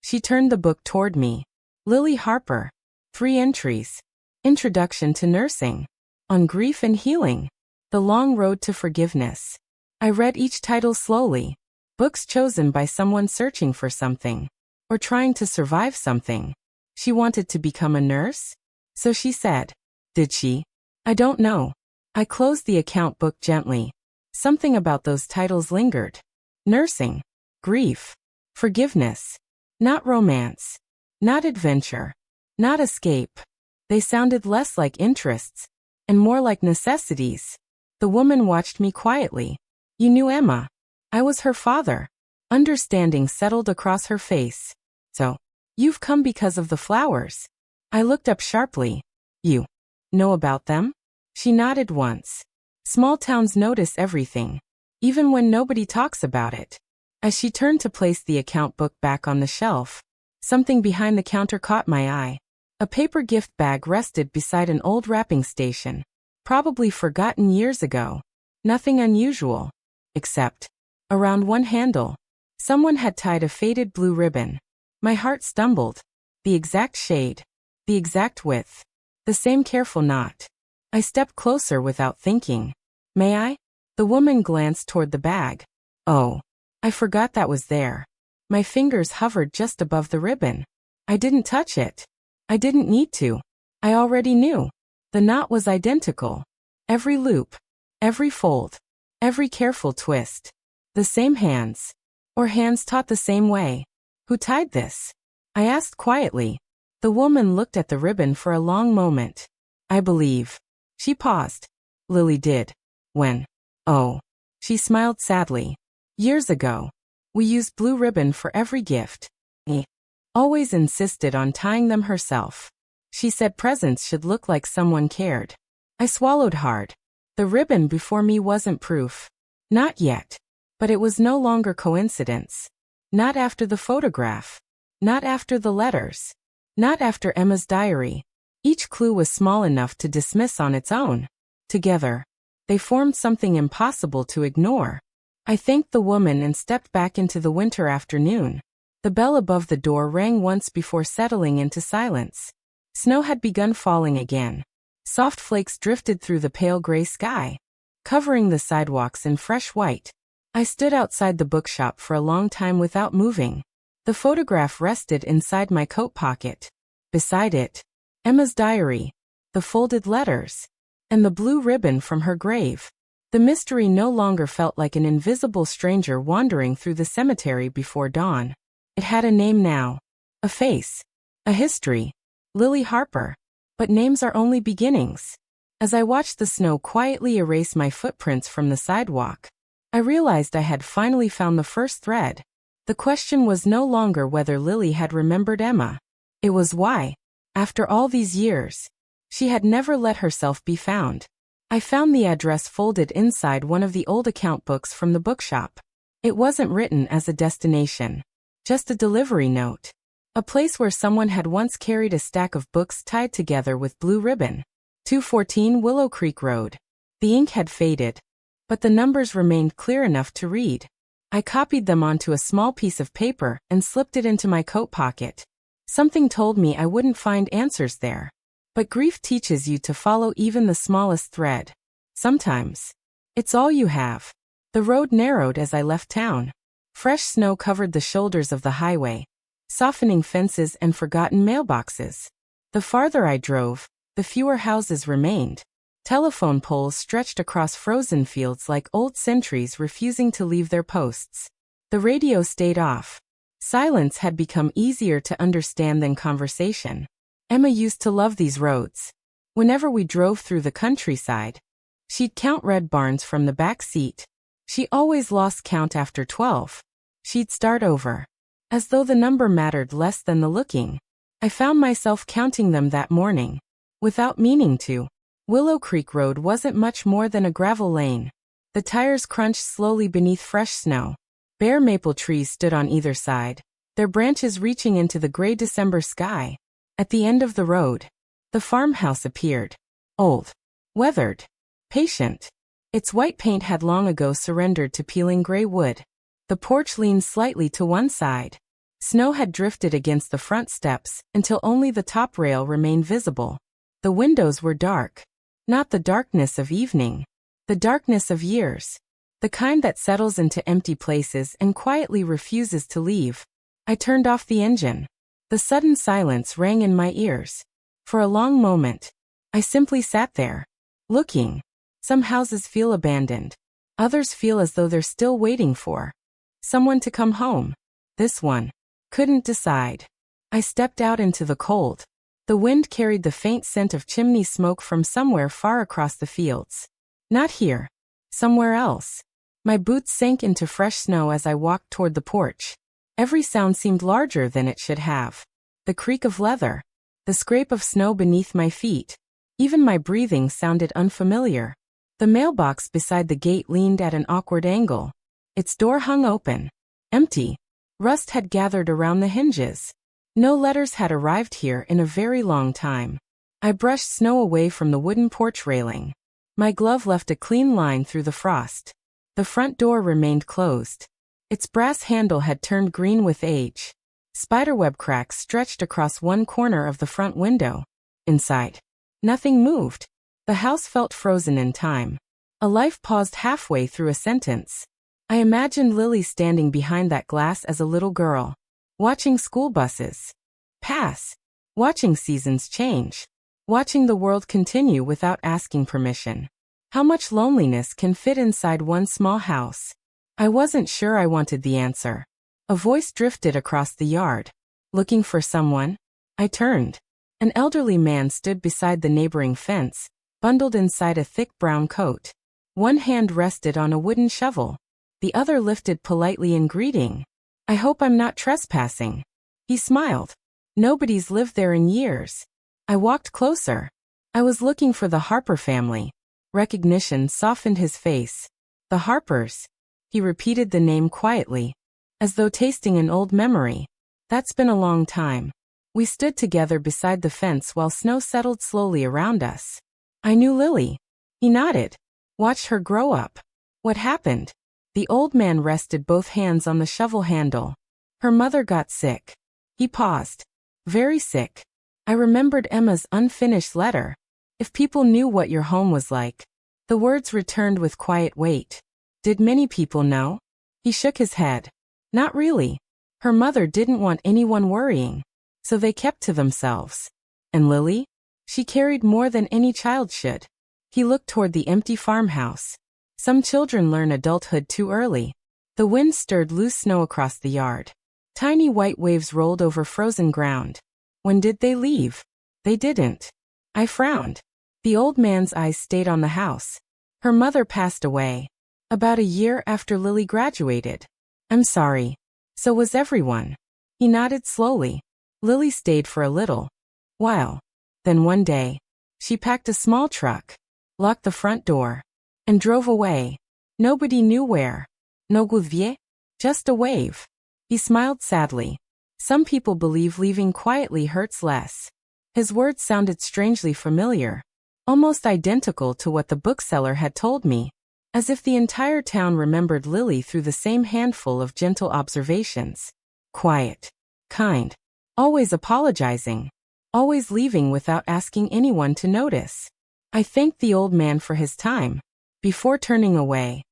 She turned the book toward me. "Lily Harper. 3 entries. Introduction to Nursing. On Grief and Healing. The Long Road to Forgiveness." I read each title slowly. Books chosen by someone searching for something. Or trying to survive something. She wanted to become a nurse? So she said. Did she? I don't know. I closed the account book gently. Something about those titles lingered. Nursing. Grief. Forgiveness. Not romance. Not adventure. Not escape. They sounded less like interests and more like necessities. The woman watched me quietly. You knew Emma. I was her father. Understanding settled across her face. So, you've come because of the flowers. I looked up sharply. You know about them? She nodded once. Small towns notice everything, even when nobody talks about it. As she turned to place the account book back on the shelf, something behind the counter caught my eye. A paper gift bag rested beside an old wrapping station, probably forgotten years ago. Nothing unusual, except, around one handle, someone had tied a faded blue ribbon. My heart stumbled. The exact shade, the exact width, the same careful knot. I stepped closer without thinking. May I? The woman glanced toward the bag. Oh, I forgot that was there. My fingers hovered just above the ribbon. I didn't touch it. I didn't need to. I already knew. The knot was identical. Every loop, every fold, every careful twist. The same hands. Or hands taught the same way. Who tied this? I asked quietly. The woman looked at the ribbon for a long moment. I believe. She paused. Lily did. When? Oh. She smiled sadly. Years ago. We used blue ribbon for every gift. Always insisted on tying them herself. She said presents should look like someone cared. I swallowed hard. The ribbon before me wasn't proof. Not yet. But it was no longer coincidence. Not after the photograph. Not after the letters. Not after Emma's diary. Each clue was small enough to dismiss on its own. Together, they formed something impossible to ignore. I thanked the woman and stepped back into the winter afternoon. The bell above the door rang once before settling into silence. Snow had begun falling again. Soft flakes drifted through the pale gray sky, covering the sidewalks in fresh white. I stood outside the bookshop for a long time without moving. The photograph rested inside my coat pocket. Beside it, Emma's diary, the folded letters, and the blue ribbon from her grave. The mystery no longer felt like an invisible stranger wandering through the cemetery before dawn. It had a name now. A face. A history. Lily Harper. But names are only beginnings. As I watched the snow quietly erase my footprints from the sidewalk, I realized I had finally found the first thread. The question was no longer whether Lily had remembered Emma. It was why, after all these years, she had never let herself be found. I found the address folded inside one of the old account books from the bookshop. It wasn't written as a destination. Just a delivery note. A place where someone had once carried a stack of books tied together with blue ribbon. 214 Willow Creek Road. The ink had faded, but the numbers remained clear enough to read. I copied them onto a small piece of paper and slipped it into my coat pocket. Something told me I wouldn't find answers there. But grief teaches you to follow even the smallest thread. Sometimes, it's all you have. The road narrowed as I left town. Fresh snow covered the shoulders of the highway, softening fences and forgotten mailboxes. The farther I drove, the fewer houses remained. Telephone poles stretched across frozen fields like old sentries refusing to leave their posts. The radio stayed off. Silence had become easier to understand than conversation. Emma used to love these roads. Whenever we drove through the countryside, she'd count red barns from the back seat. She always lost count after 12. She'd start over, as though the number mattered less than the looking. I found myself counting them that morning, without meaning to. Willow Creek Road wasn't much more than a gravel lane. The tires crunched slowly beneath fresh snow. Bare maple trees stood on either side, their branches reaching into the gray December sky. At the end of the road, the farmhouse appeared. Old, weathered, patient. Its white paint had long ago surrendered to peeling gray wood. The porch leaned slightly to one side. Snow had drifted against the front steps until only the top rail remained visible. The windows were dark. Not the darkness of evening. The darkness of years. The kind that settles into empty places and quietly refuses to leave. I turned off the engine. The sudden silence rang in my ears. For a long moment, I simply sat there, looking. Some houses feel abandoned. Others feel as though they're still waiting for someone to come home. This one couldn't decide. I stepped out into the cold. The wind carried the faint scent of chimney smoke from somewhere far across the fields. Not here. Somewhere else. My boots sank into fresh snow as I walked toward the porch. Every sound seemed larger than it should have. The creak of leather. The scrape of snow beneath my feet. Even my breathing sounded unfamiliar. The mailbox beside the gate leaned at an awkward angle. Its door hung open. Empty. Rust had gathered around the hinges. No letters had arrived here in a very long time. I brushed snow away from the wooden porch railing. My glove left a clean line through the frost. The front door remained closed. Its brass handle had turned green with age. Spiderweb cracks stretched across one corner of the front window. Inside, nothing moved. The house felt frozen in time. A life paused halfway through a sentence. I imagined Lily standing behind that glass as a little girl, watching school buses pass, watching seasons change, watching the world continue without asking permission. How much loneliness can fit inside one small house? I wasn't sure I wanted the answer. A voice drifted across the yard. Looking for someone? I turned. An elderly man stood beside the neighboring fence, bundled inside a thick brown coat. One hand rested on a wooden shovel. The other lifted politely in greeting. I hope I'm not trespassing. He smiled. Nobody's lived there in years. I walked closer. I was looking for the Harper family. Recognition softened his face. The Harpers. He repeated the name quietly, as though tasting an old memory. That's been a long time. We stood together beside the fence while snow settled slowly around us. I knew Lily. He nodded. Watched her grow up. What happened? The old man rested both hands on the shovel handle. Her mother got sick. He paused. Very sick. I remembered Emma's unfinished letter. If people knew what your home was like. The words returned with quiet weight. Did many people know? He shook his head. Not really. Her mother didn't want anyone worrying, so they kept to themselves. And Lily? She carried more than any child should. He looked toward the empty farmhouse. Some children learn adulthood too early. The wind stirred loose snow across the yard. Tiny white waves rolled over frozen ground. When did they leave? They didn't. I frowned. The old man's eyes stayed on the house. Her mother passed away. About a year after Lily graduated. I'm sorry. So was everyone. He nodded slowly. Lily stayed for a little while. Then one day, she packed a small truck, locked the front door, and drove away. Nobody knew where. No goodbye? Just a wave. He smiled sadly. Some people believe leaving quietly hurts less. His words sounded strangely familiar, almost identical to what the bookseller had told me, as if the entire town remembered Lily through the same handful of gentle observations. Quiet. Kind. Always apologizing. Always leaving without asking anyone to notice. I thanked the old man for his time. Before turning away,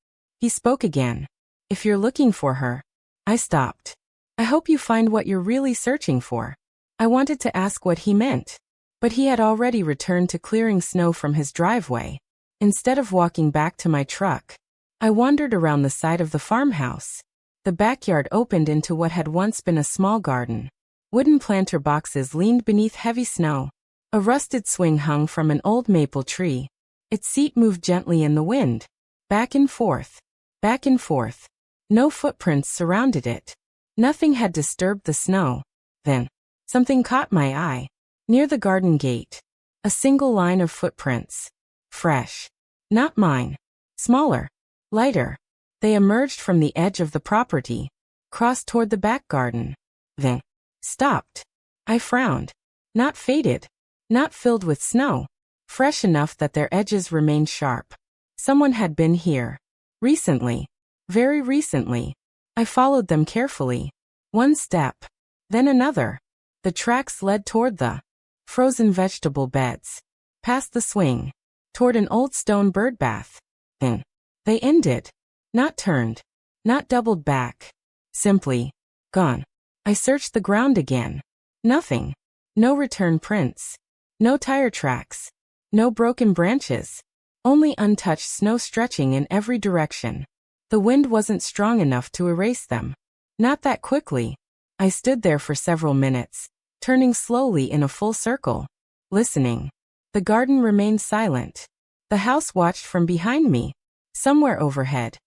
he spoke again. If you're looking for her. I stopped. I hope you find what you're really searching for. I wanted to ask what he meant, but he had already returned to clearing snow from his driveway. Instead of walking back to my truck, I wandered around the side of the farmhouse. The backyard opened into what had once been a small garden. Wooden planter boxes leaned beneath heavy snow. A rusted swing hung from an old maple tree. Its seat moved gently in the wind. Back and forth. Back and forth. No footprints surrounded it. Nothing had disturbed the snow. Then, something caught my eye. Near the garden gate. A single line of footprints. Fresh. Not mine. Smaller. Lighter. They emerged from the edge of the property. Crossed toward the back garden. Then, stopped. I frowned. Not faded. Not filled with snow. Fresh enough that their edges remained sharp. Someone had been here. Recently. Very recently. I followed them carefully. One step. Then another. The tracks led toward the frozen vegetable beds. Past the swing. Toward an old stone bird bath. Then, they ended. Not turned. Not doubled back. Simply. Gone. I searched the ground again. Nothing. No return prints. No tire tracks. No broken branches. Only untouched snow stretching in every direction. The wind wasn't strong enough to erase them. Not that quickly. I stood there for several minutes, turning slowly in a full circle, listening. The garden remained silent. The house watched from behind me, somewhere overhead.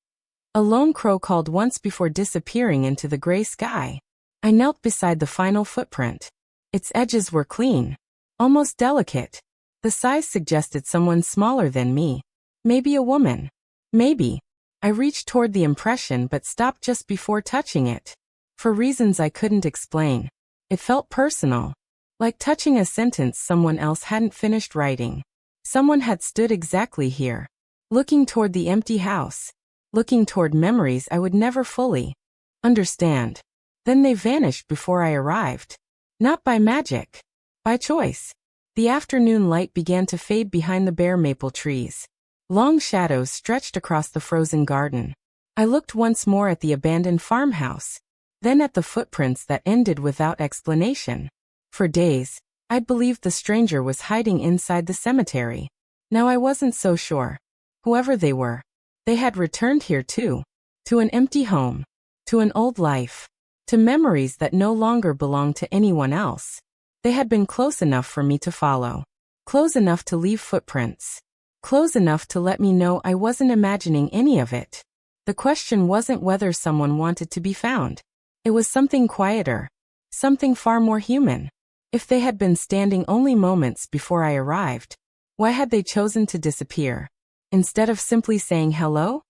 A lone crow called once before disappearing into the gray sky. I knelt beside the final footprint. Its edges were clean, almost delicate. The size suggested someone smaller than me. Maybe a woman. Maybe. I reached toward the impression but stopped just before touching it. For reasons I couldn't explain. It felt personal. Like touching a sentence someone else hadn't finished writing. Someone had stood exactly here. Looking toward the empty house. Looking toward memories I would never fully understand. Then they vanished before I arrived. Not by magic. By choice. The afternoon light began to fade behind the bare maple trees. Long shadows stretched across the frozen garden. I looked once more at the abandoned farmhouse. Then at the footprints that ended without explanation. For days, I'd believed the stranger was hiding inside the cemetery. Now I wasn't so sure. Whoever they were, they had returned here too. To an empty home. To an old life. To memories that no longer belonged to anyone else. They had been close enough for me to follow. Close enough to leave footprints. Close enough to let me know I wasn't imagining any of it. The question wasn't whether someone wanted to be found. It was something quieter. Something far more human. If they had been standing only moments before I arrived, why had they chosen to disappear? Instead of simply saying hello?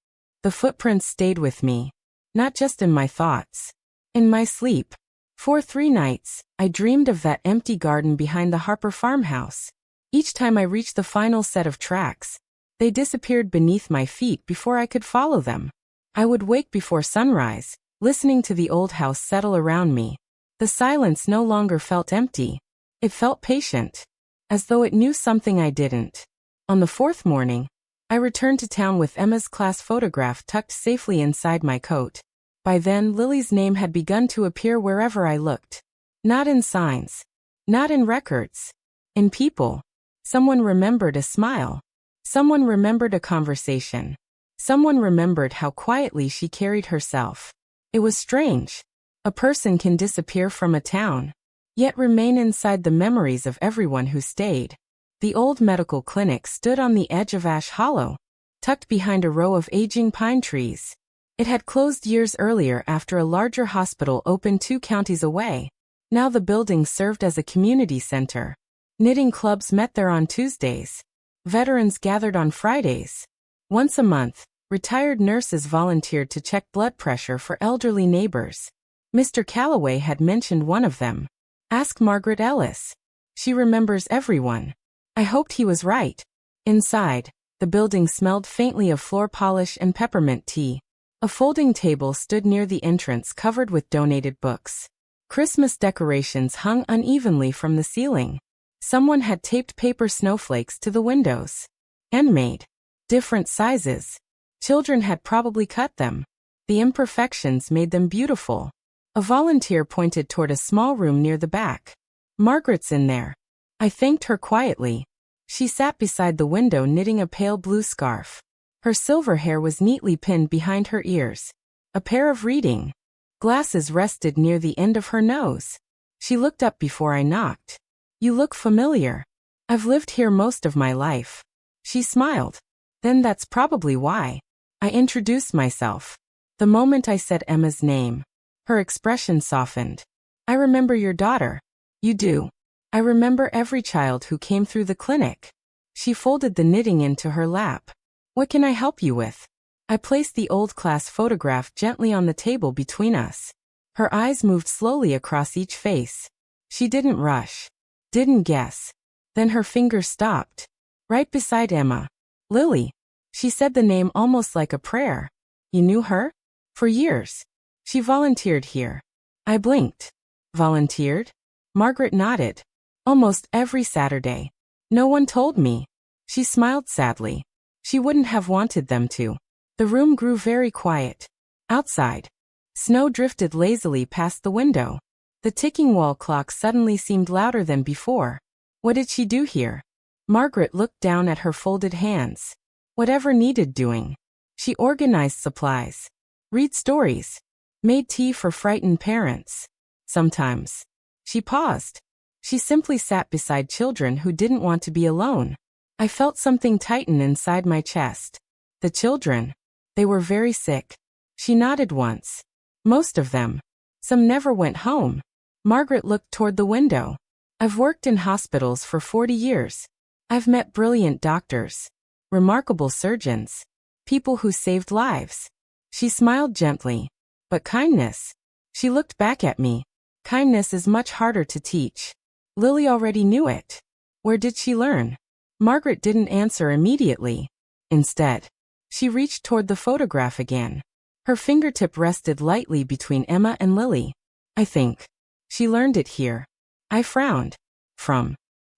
The footprints stayed with me. Not just in my thoughts. In my sleep. For 3 nights, I dreamed of that empty garden behind the Harper farmhouse. Each time I reached the final set of tracks, they disappeared beneath my feet before I could follow them. I would wake before sunrise, listening to the old house settle around me. The silence no longer felt empty. It felt patient. As though it knew something I didn't. On the 4th morning, I returned to town with Emma's class photograph tucked safely inside my coat. By then, Lily's name had begun to appear wherever I looked. Not in signs. Not in records. In people. Someone remembered a smile. Someone remembered a conversation. Someone remembered how quietly she carried herself. It was strange. A person can disappear from a town, yet remain inside the memories of everyone who stayed. The old medical clinic stood on the edge of Ash Hollow, tucked behind a row of aging pine trees. It had closed years earlier after a larger hospital opened 2 counties away. Now the building served as a community center. Knitting clubs met there on Tuesdays. Veterans gathered on Fridays. Once a month, retired nurses volunteered to check blood pressure for elderly neighbors. Mr. Calloway had mentioned one of them. Ask Margaret Ellis. She remembers everyone. I hoped he was right. Inside, the building smelled faintly of floor polish and peppermint tea. A folding table stood near the entrance covered with donated books. Christmas decorations hung unevenly from the ceiling. Someone had taped paper snowflakes to the windows. Handmade. Different sizes. Children had probably cut them. The imperfections made them beautiful. A volunteer pointed toward a small room near the back. Margaret's in there. I thanked her quietly. She sat beside the window knitting a pale blue scarf. Her silver hair was neatly pinned behind her ears. A pair of reading glasses rested near the end of her nose. She looked up before I knocked. You look familiar. I've lived here most of my life. She smiled. Then that's probably why. I introduced myself. The moment I said Emma's name, her expression softened. I remember your daughter. You do. I remember every child who came through the clinic. She folded the knitting into her lap. What can I help you with? I placed the old class photograph gently on the table between us. Her eyes moved slowly across each face. She didn't rush. Didn't guess. Then her finger stopped. Right beside Emma. Lily. She said the name almost like a prayer. You knew her? For years. She volunteered here. I blinked. Volunteered? Margaret nodded. Almost every Saturday. No one told me. She smiled sadly. She wouldn't have wanted them to. The room grew very quiet. Outside. Snow drifted lazily past the window. The ticking wall clock suddenly seemed louder than before. What did she do here? Margaret looked down at her folded hands. Whatever needed doing. She organized supplies. Read stories. Made tea for frightened parents. Sometimes. She paused. She simply sat beside children who didn't want to be alone. I felt something tighten inside my chest. The children. They were very sick. She nodded once. Most of them. Some never went home. Margaret looked toward the window. I've worked in hospitals for 40 years. I've met brilliant doctors. Remarkable surgeons. People who saved lives. She smiled gently. But kindness. She looked back at me. Kindness is much harder to teach. Lily already knew it. Where did she learn? Margaret didn't answer immediately. Instead, she reached toward the photograph again. Her fingertip rested lightly between Emma and Lily. I think she learned it here. I frowned. From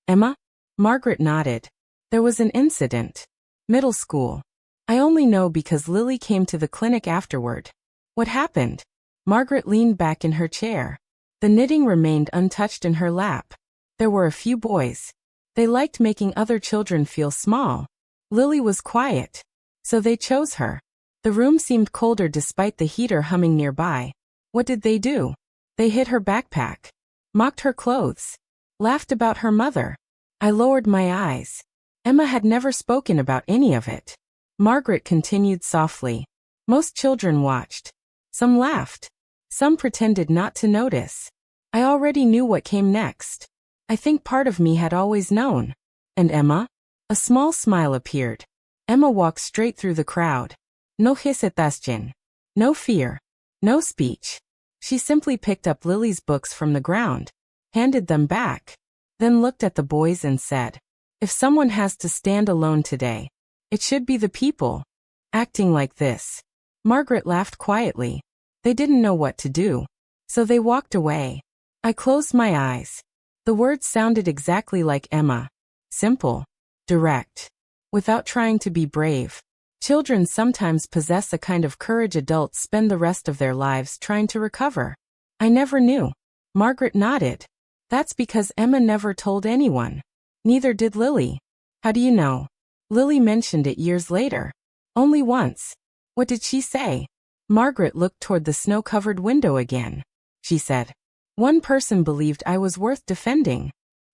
Emma? Margaret nodded. There was an incident. Middle school. I only know because Lily came to the clinic afterward. What happened? Margaret leaned back in her chair. The knitting remained untouched in her lap. There were a few boys. They liked making other children feel small. Lily was quiet. So they chose her. The room seemed colder despite the heater humming nearby. What did they do? They hid her backpack. Mocked her clothes. Laughed about her mother. I lowered my eyes. Emma had never spoken about any of it. Margaret continued softly. Most children watched. Some laughed. Some pretended not to notice. I already knew what came next. I think part of me had always known. And Emma? A small smile appeared. Emma walked straight through the crowd. No hesitation. No fear. No speech. She simply picked up Lily's books from the ground, handed them back, then looked at the boys and said, "If someone has to stand alone today, it should be the people acting like this." Margaret laughed quietly. They didn't know what to do, so they walked away. I closed my eyes. The words sounded exactly like Emma. Simple. Direct. Without trying to be brave. Children sometimes possess a kind of courage adults spend the rest of their lives trying to recover. I never knew. Margaret nodded. That's because Emma never told anyone. Neither did Lily. How do you know? Lily mentioned it years later. Only once. What did she say? Margaret looked toward the snow-covered window again. She said, "One person believed I was worth defending.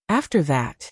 After that,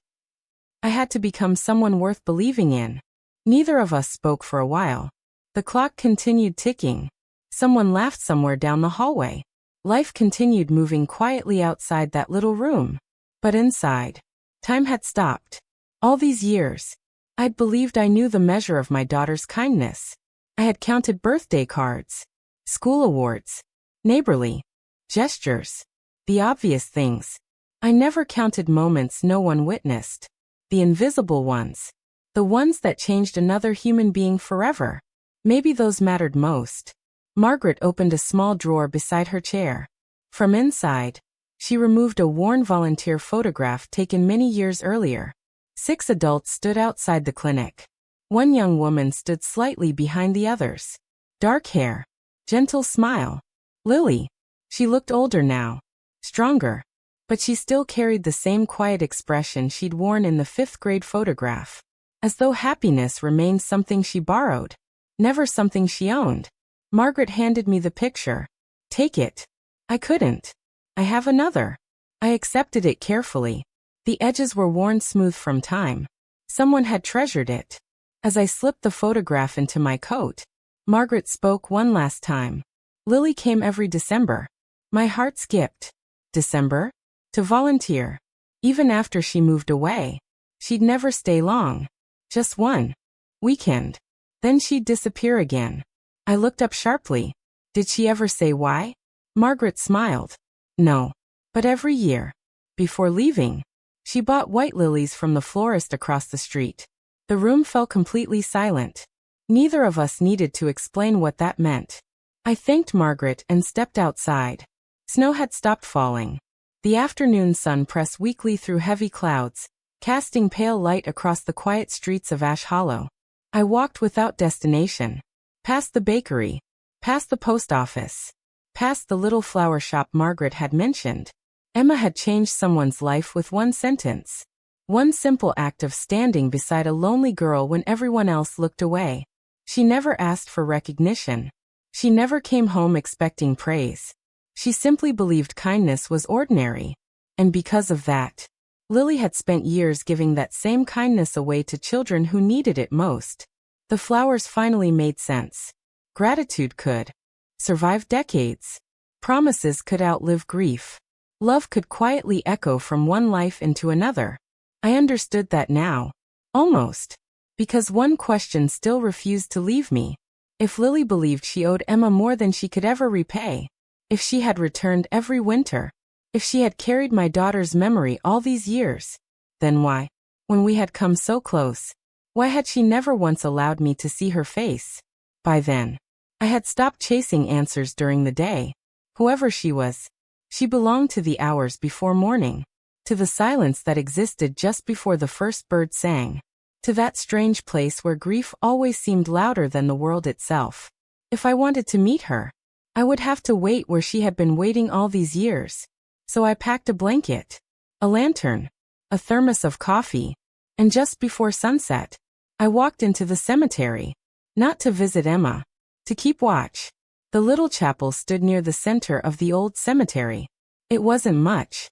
I had to become someone worth believing in." Neither of us spoke for a while. The clock continued ticking. Someone laughed somewhere down the hallway. Life continued moving quietly outside that little room. But inside, time had stopped. All these years, I'd believed I knew the measure of my daughter's kindness. I had counted birthday cards, school awards, neighborly gestures, the obvious things. I never counted moments no one witnessed. The invisible ones. The ones that changed another human being forever. Maybe those mattered most. Margaret opened a small drawer beside her chair. From inside, she removed a worn volunteer photograph taken many years earlier. 6 adults stood outside the clinic. One young woman stood slightly behind the others. Dark hair. Gentle smile. Lily. She looked older now. Stronger. But she still carried the same quiet expression she'd worn in the 5th grade photograph. As though happiness remained something she borrowed, never something she owned. Margaret handed me the picture. "Take it." I couldn't. "I have another." I accepted it carefully. The edges were worn smooth from time. Someone had treasured it. As I slipped the photograph into my coat, Margaret spoke one last time. "Lily came every December." My heart skipped. December? To volunteer. Even after she moved away, she'd never stay long. Just one weekend. Then she'd disappear again. I looked up sharply. Did she ever say why? Margaret smiled. No. But every year, before leaving, she bought white lilies from the florist across the street. The room fell completely silent. Neither of us needed to explain what that meant. I thanked Margaret and stepped outside. Snow had stopped falling. The afternoon sun pressed weakly through heavy clouds, casting pale light across the quiet streets of Ash Hollow. I walked without destination. Past the bakery. Past the post office. Past the little flower shop Margaret had mentioned. Emma had changed someone's life with one sentence. One simple act of standing beside a lonely girl when everyone else looked away. She never asked for recognition. She never came home expecting praise. She simply believed kindness was ordinary. And because of that, Lily had spent years giving that same kindness away to children who needed it most. The flowers finally made sense. Gratitude could survive decades. Promises could outlive grief. Love could quietly echo from one life into another. I understood that now. Almost. Because one question still refused to leave me. If Lily believed she owed Emma more than she could ever repay. If she had returned every winter. If she had carried my daughter's memory all these years. Then why, when we had come so close, why had she never once allowed me to see her face? By then, I had stopped chasing answers during the day. Whoever she was, she belonged to the hours before morning, to the silence that existed just before the first bird sang, to that strange place where grief always seemed louder than the world itself. If I wanted to meet her, I would have to wait where she had been waiting all these years. So I packed a blanket, a lantern, a thermos of coffee, and just before sunset, I walked into the cemetery, not to visit Emma, to keep watch. The little chapel stood near the center of the old cemetery. It wasn't much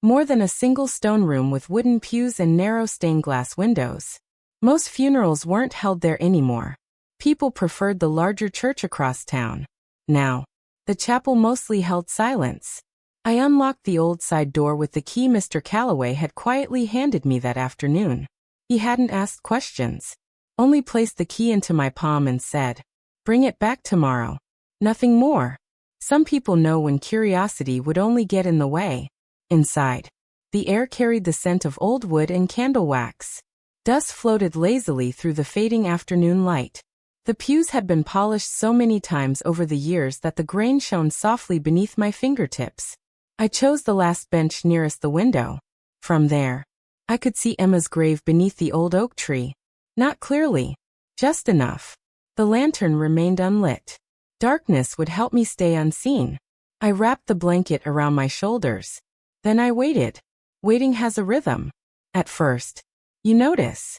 more than a single stone room with wooden pews and narrow stained glass windows. Most funerals weren't held there anymore. People preferred the larger church across town. Now, the chapel mostly held silence. I unlocked the old side door with the key Mr. Calloway had quietly handed me that afternoon. He hadn't asked questions, only placed the key into my palm and said, "Bring it back tomorrow." Nothing more. Some people know when curiosity would only get in the way. Inside, the air carried the scent of old wood and candle wax. Dust floated lazily through the fading afternoon light. The pews had been polished so many times over the years that the grain shone softly beneath my fingertips. I chose the last bench nearest the window. From there, I could see Emma's grave beneath the old oak tree. Not clearly, just enough. The lantern remained unlit. Darkness would help me stay unseen. I wrapped the blanket around my shoulders. Then I waited. Waiting has a rhythm. At first, you notice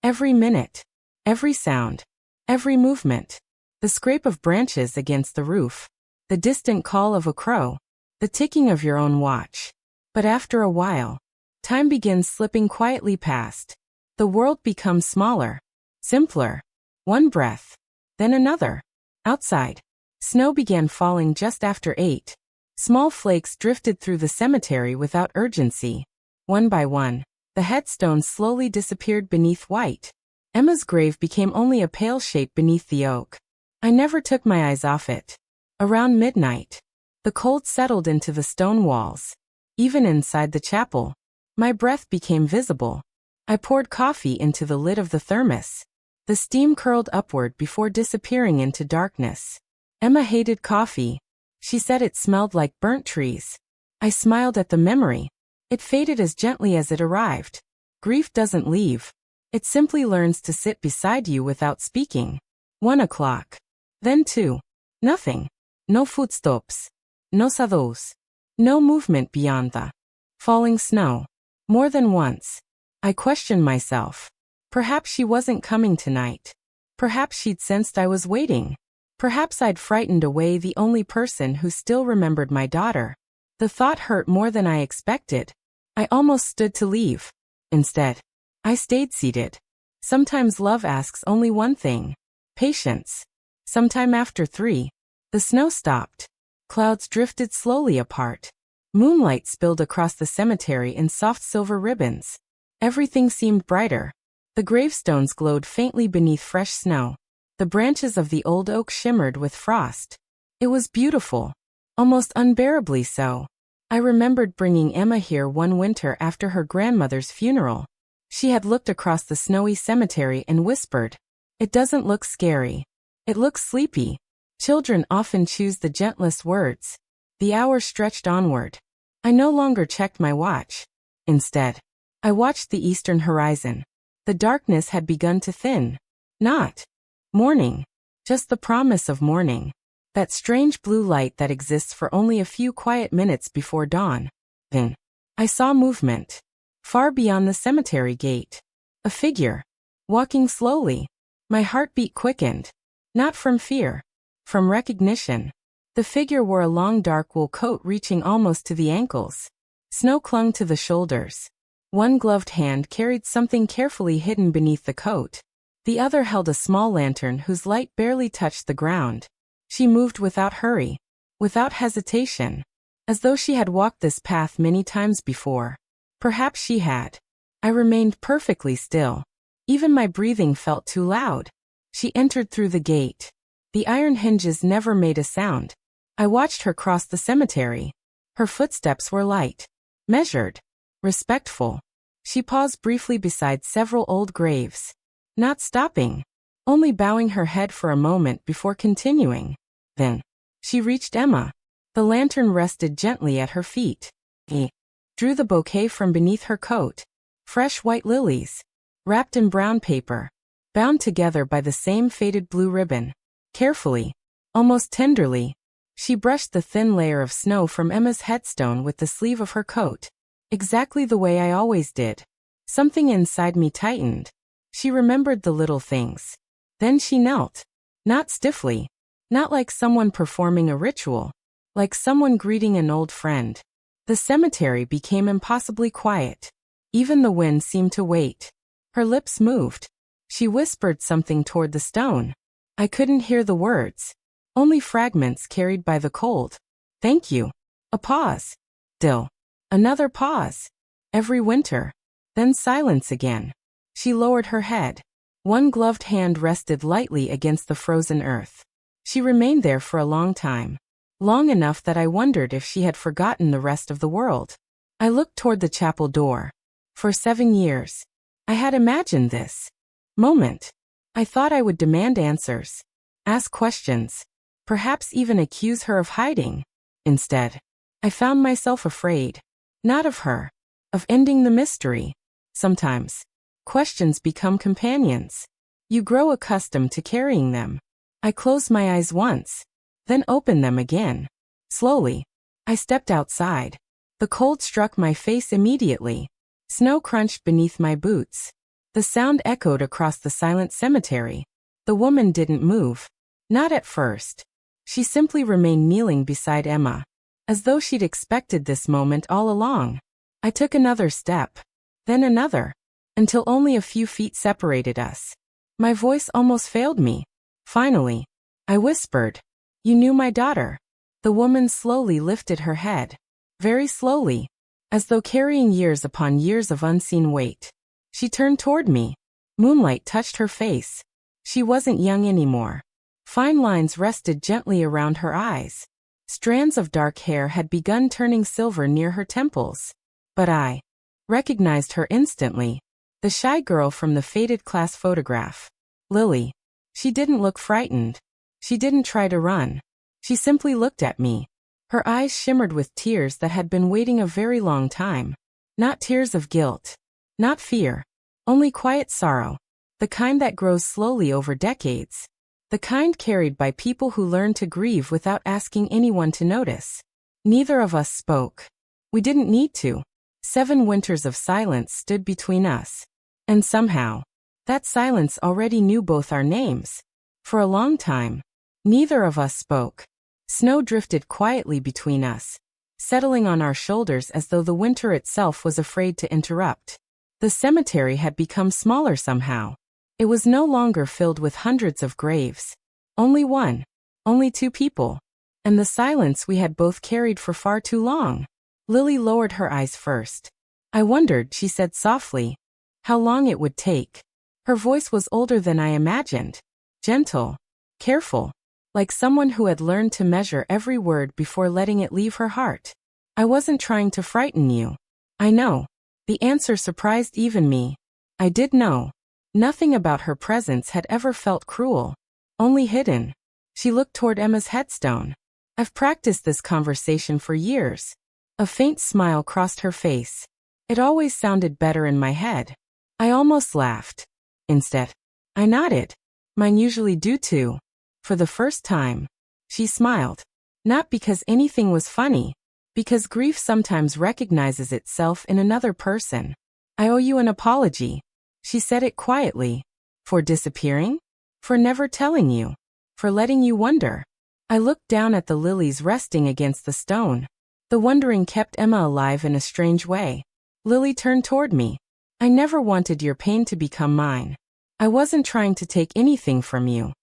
every minute, every sound, every movement, the scrape of branches against the roof, the distant call of a crow, the ticking of your own watch. But after a while, time begins slipping quietly past. The world becomes smaller, simpler. One breath, then another. Outside, snow began falling just after 8. Small flakes drifted through the cemetery without urgency. One by one, the headstones slowly disappeared beneath white. Emma's grave became only a pale shape beneath the oak. I never took my eyes off it. Around midnight, the cold settled into the stone walls. Even inside the chapel, my breath became visible. I poured coffee into the lid of the thermos. The steam curled upward before disappearing into darkness. Emma hated coffee. She said it smelled like burnt trees. I smiled at the memory. It faded as gently as it arrived. Grief doesn't leave. It simply learns to sit beside you without speaking. 1 o'clock. Then 2. Nothing. No footsteps. No shadows. No movement beyond the falling snow. More than once, I questioned myself. Perhaps she wasn't coming tonight. Perhaps she'd sensed I was waiting. Perhaps I'd frightened away the only person who still remembered my daughter. The thought hurt more than I expected. I almost stood to leave. Instead, I stayed seated. Sometimes love asks only one thing: patience. Sometime after 3, the snow stopped. Clouds drifted slowly apart. Moonlight spilled across the cemetery in soft silver ribbons. Everything seemed brighter. The gravestones glowed faintly beneath fresh snow. The branches of the old oak shimmered with frost. It was beautiful, almost unbearably so. I remembered bringing Emma here one winter after her grandmother's funeral. She had looked across the snowy cemetery and whispered, "It doesn't look scary. It looks sleepy." Children often choose the gentlest words. The hour stretched onward. I no longer checked my watch. Instead, I watched the eastern horizon. The darkness had begun to thin. Not morning, just the promise of morning. That strange blue light that exists for only a few quiet minutes before dawn. Then, I saw movement. Far beyond the cemetery gate. A figure. Walking slowly. My heartbeat quickened. Not from fear. From recognition. The figure wore a long dark wool coat reaching almost to the ankles. Snow clung to the shoulders. One gloved hand carried something carefully hidden beneath the coat. The other held a small lantern whose light barely touched the ground. She moved without hurry, without hesitation, as though she had walked this path many times before. Perhaps she had. I remained perfectly still. Even my breathing felt too loud. She entered through the gate. The iron hinges never made a sound. I watched her cross the cemetery. Her footsteps were light, measured, respectful. She paused briefly beside several old graves, not stopping, only bowing her head for a moment before continuing. Then, she reached Emma. The lantern rested gently at her feet. He drew the bouquet from beneath her coat. Fresh white lilies, wrapped in brown paper, bound together by the same faded blue ribbon. Carefully, almost tenderly, she brushed the thin layer of snow from Emma's headstone with the sleeve of her coat. Exactly the way I always did. Something inside me tightened. She remembered the little things. Then she knelt. Not stiffly. Not like someone performing a ritual. Like someone greeting an old friend. The cemetery became impossibly quiet. Even the wind seemed to wait. Her lips moved. She whispered something toward the stone. I couldn't hear the words. Only fragments carried by the cold. Thank you. A pause. Still. Another pause. Every winter. Then silence again. She lowered her head. One gloved hand rested lightly against the frozen earth. She remained there for a long time. Long enough that I wondered if she had forgotten the rest of the world. I looked toward the chapel door. For 7 years, I had imagined this moment. I thought I would demand answers, ask questions, perhaps even accuse her of hiding. Instead, I found myself afraid. Not of her, of ending the mystery. Sometimes, questions become companions. You grow accustomed to carrying them. I closed my eyes once, then opened them again. Slowly, I stepped outside. The cold struck my face immediately. Snow crunched beneath my boots. The sound echoed across the silent cemetery. The woman didn't move. Not at first. She simply remained kneeling beside Emma, as though she'd expected this moment all along. I took another step, then another, until only a few feet separated us. My voice almost failed me. Finally, I whispered, "You knew my daughter." The woman slowly lifted her head. Very slowly, as though carrying years upon years of unseen weight. She turned toward me. Moonlight touched her face. She wasn't young anymore. Fine lines rested gently around her eyes. Strands of dark hair had begun turning silver near her temples. But I recognized her instantly. The shy girl from the faded class photograph. Lily. She didn't look frightened. She didn't try to run. She simply looked at me. Her eyes shimmered with tears that had been waiting a very long time. Not tears of guilt. Not fear. Only quiet sorrow. The kind that grows slowly over decades. The kind carried by people who learn to grieve without asking anyone to notice. Neither of us spoke. We didn't need to. 7 winters of silence stood between us. And somehow, that silence already knew both our names. For a long time, neither of us spoke. Snow drifted quietly between us, settling on our shoulders as though the winter itself was afraid to interrupt. The cemetery had become smaller somehow. It was no longer filled with hundreds of graves. Only one. Only 2 people. And the silence we had both carried for far too long. Lily lowered her eyes first. I wondered, she said softly, how long it would take. Her voice was older than I imagined. Gentle. Careful. Like someone who had learned to measure every word before letting it leave her heart. I wasn't trying to frighten you. I know. The answer surprised even me. I did know. Nothing about her presence had ever felt cruel. Only hidden. She looked toward Emma's headstone. I've practiced this conversation for years. A faint smile crossed her face. It always sounded better in my head. I almost laughed. Instead, I nodded. Mine usually do too. For the first time, she smiled. Not because anything was funny. Because grief sometimes recognizes itself in another person. I owe you an apology. She said it quietly. For disappearing? For never telling you. For letting you wonder. I looked down at the lilies resting against the stone. The wondering kept Emma alive in a strange way. Lily turned toward me. I never wanted your pain to become mine. I wasn't trying to take anything from you.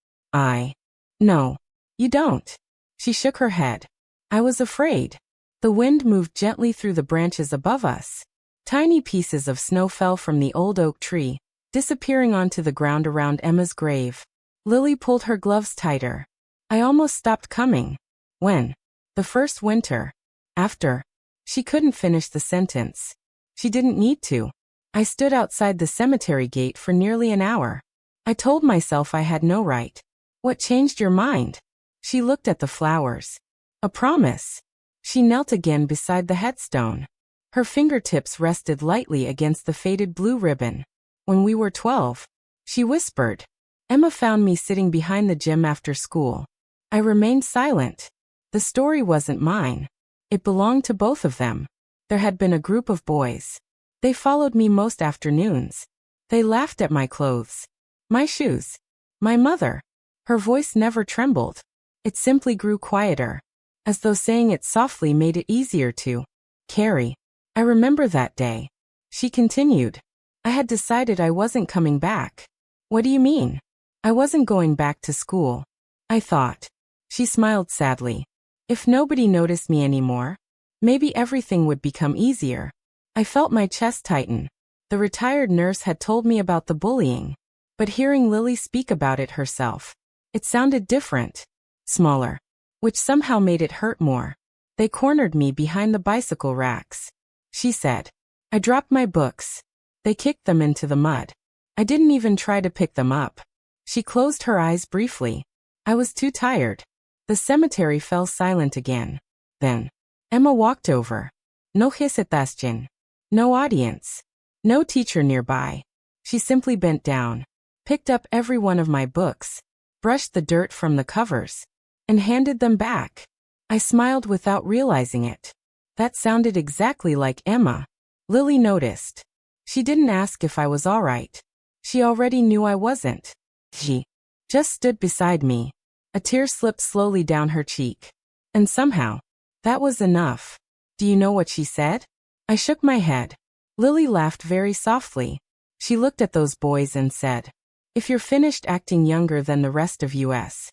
No. You don't. She shook her head. I was afraid. The wind moved gently through the branches above us. Tiny pieces of snow fell from the old oak tree, disappearing onto the ground around Emma's grave. Lily pulled her gloves tighter. I almost stopped coming. When? The first winter. After. She couldn't finish the sentence. She didn't need to. I stood outside the cemetery gate for nearly an hour. I told myself I had no right. What changed your mind? She looked at the flowers. A promise. She knelt again beside the headstone. Her fingertips rested lightly against the faded blue ribbon. When we were 12, she whispered. Emma found me sitting behind the gym after school. I remained silent. The story wasn't mine. It belonged to both of them. There had been a group of boys. They followed me most afternoons. They laughed at my clothes, my shoes, my mother. Her voice never trembled. It simply grew quieter, as though saying it softly made it easier to carry. I remember that day. She continued. I had decided I wasn't coming back. What do you mean? I wasn't going back to school. I thought. She smiled sadly. If nobody noticed me anymore, maybe everything would become easier. I felt my chest tighten. The retired nurse had told me about the bullying, but hearing Lily speak about it herself, it sounded different, smaller, which somehow made it hurt more. They cornered me behind the bicycle racks. She said. I dropped my books. They kicked them into the mud. I didn't even try to pick them up. She closed her eyes briefly. I was too tired. The cemetery fell silent again. Then, Emma walked over. No hesitation. No audience. No teacher nearby. She simply bent down, picked up every one of my books, brushed the dirt from the covers, and handed them back. I smiled without realizing it. That sounded exactly like Emma. Lily noticed. She didn't ask if I was all right. She already knew I wasn't. She just stood beside me. A tear slipped slowly down her cheek. And somehow, that was enough. Do you know what she said? I shook my head. Lily laughed very softly. She looked at those boys and said, if you're finished acting younger than the rest of us,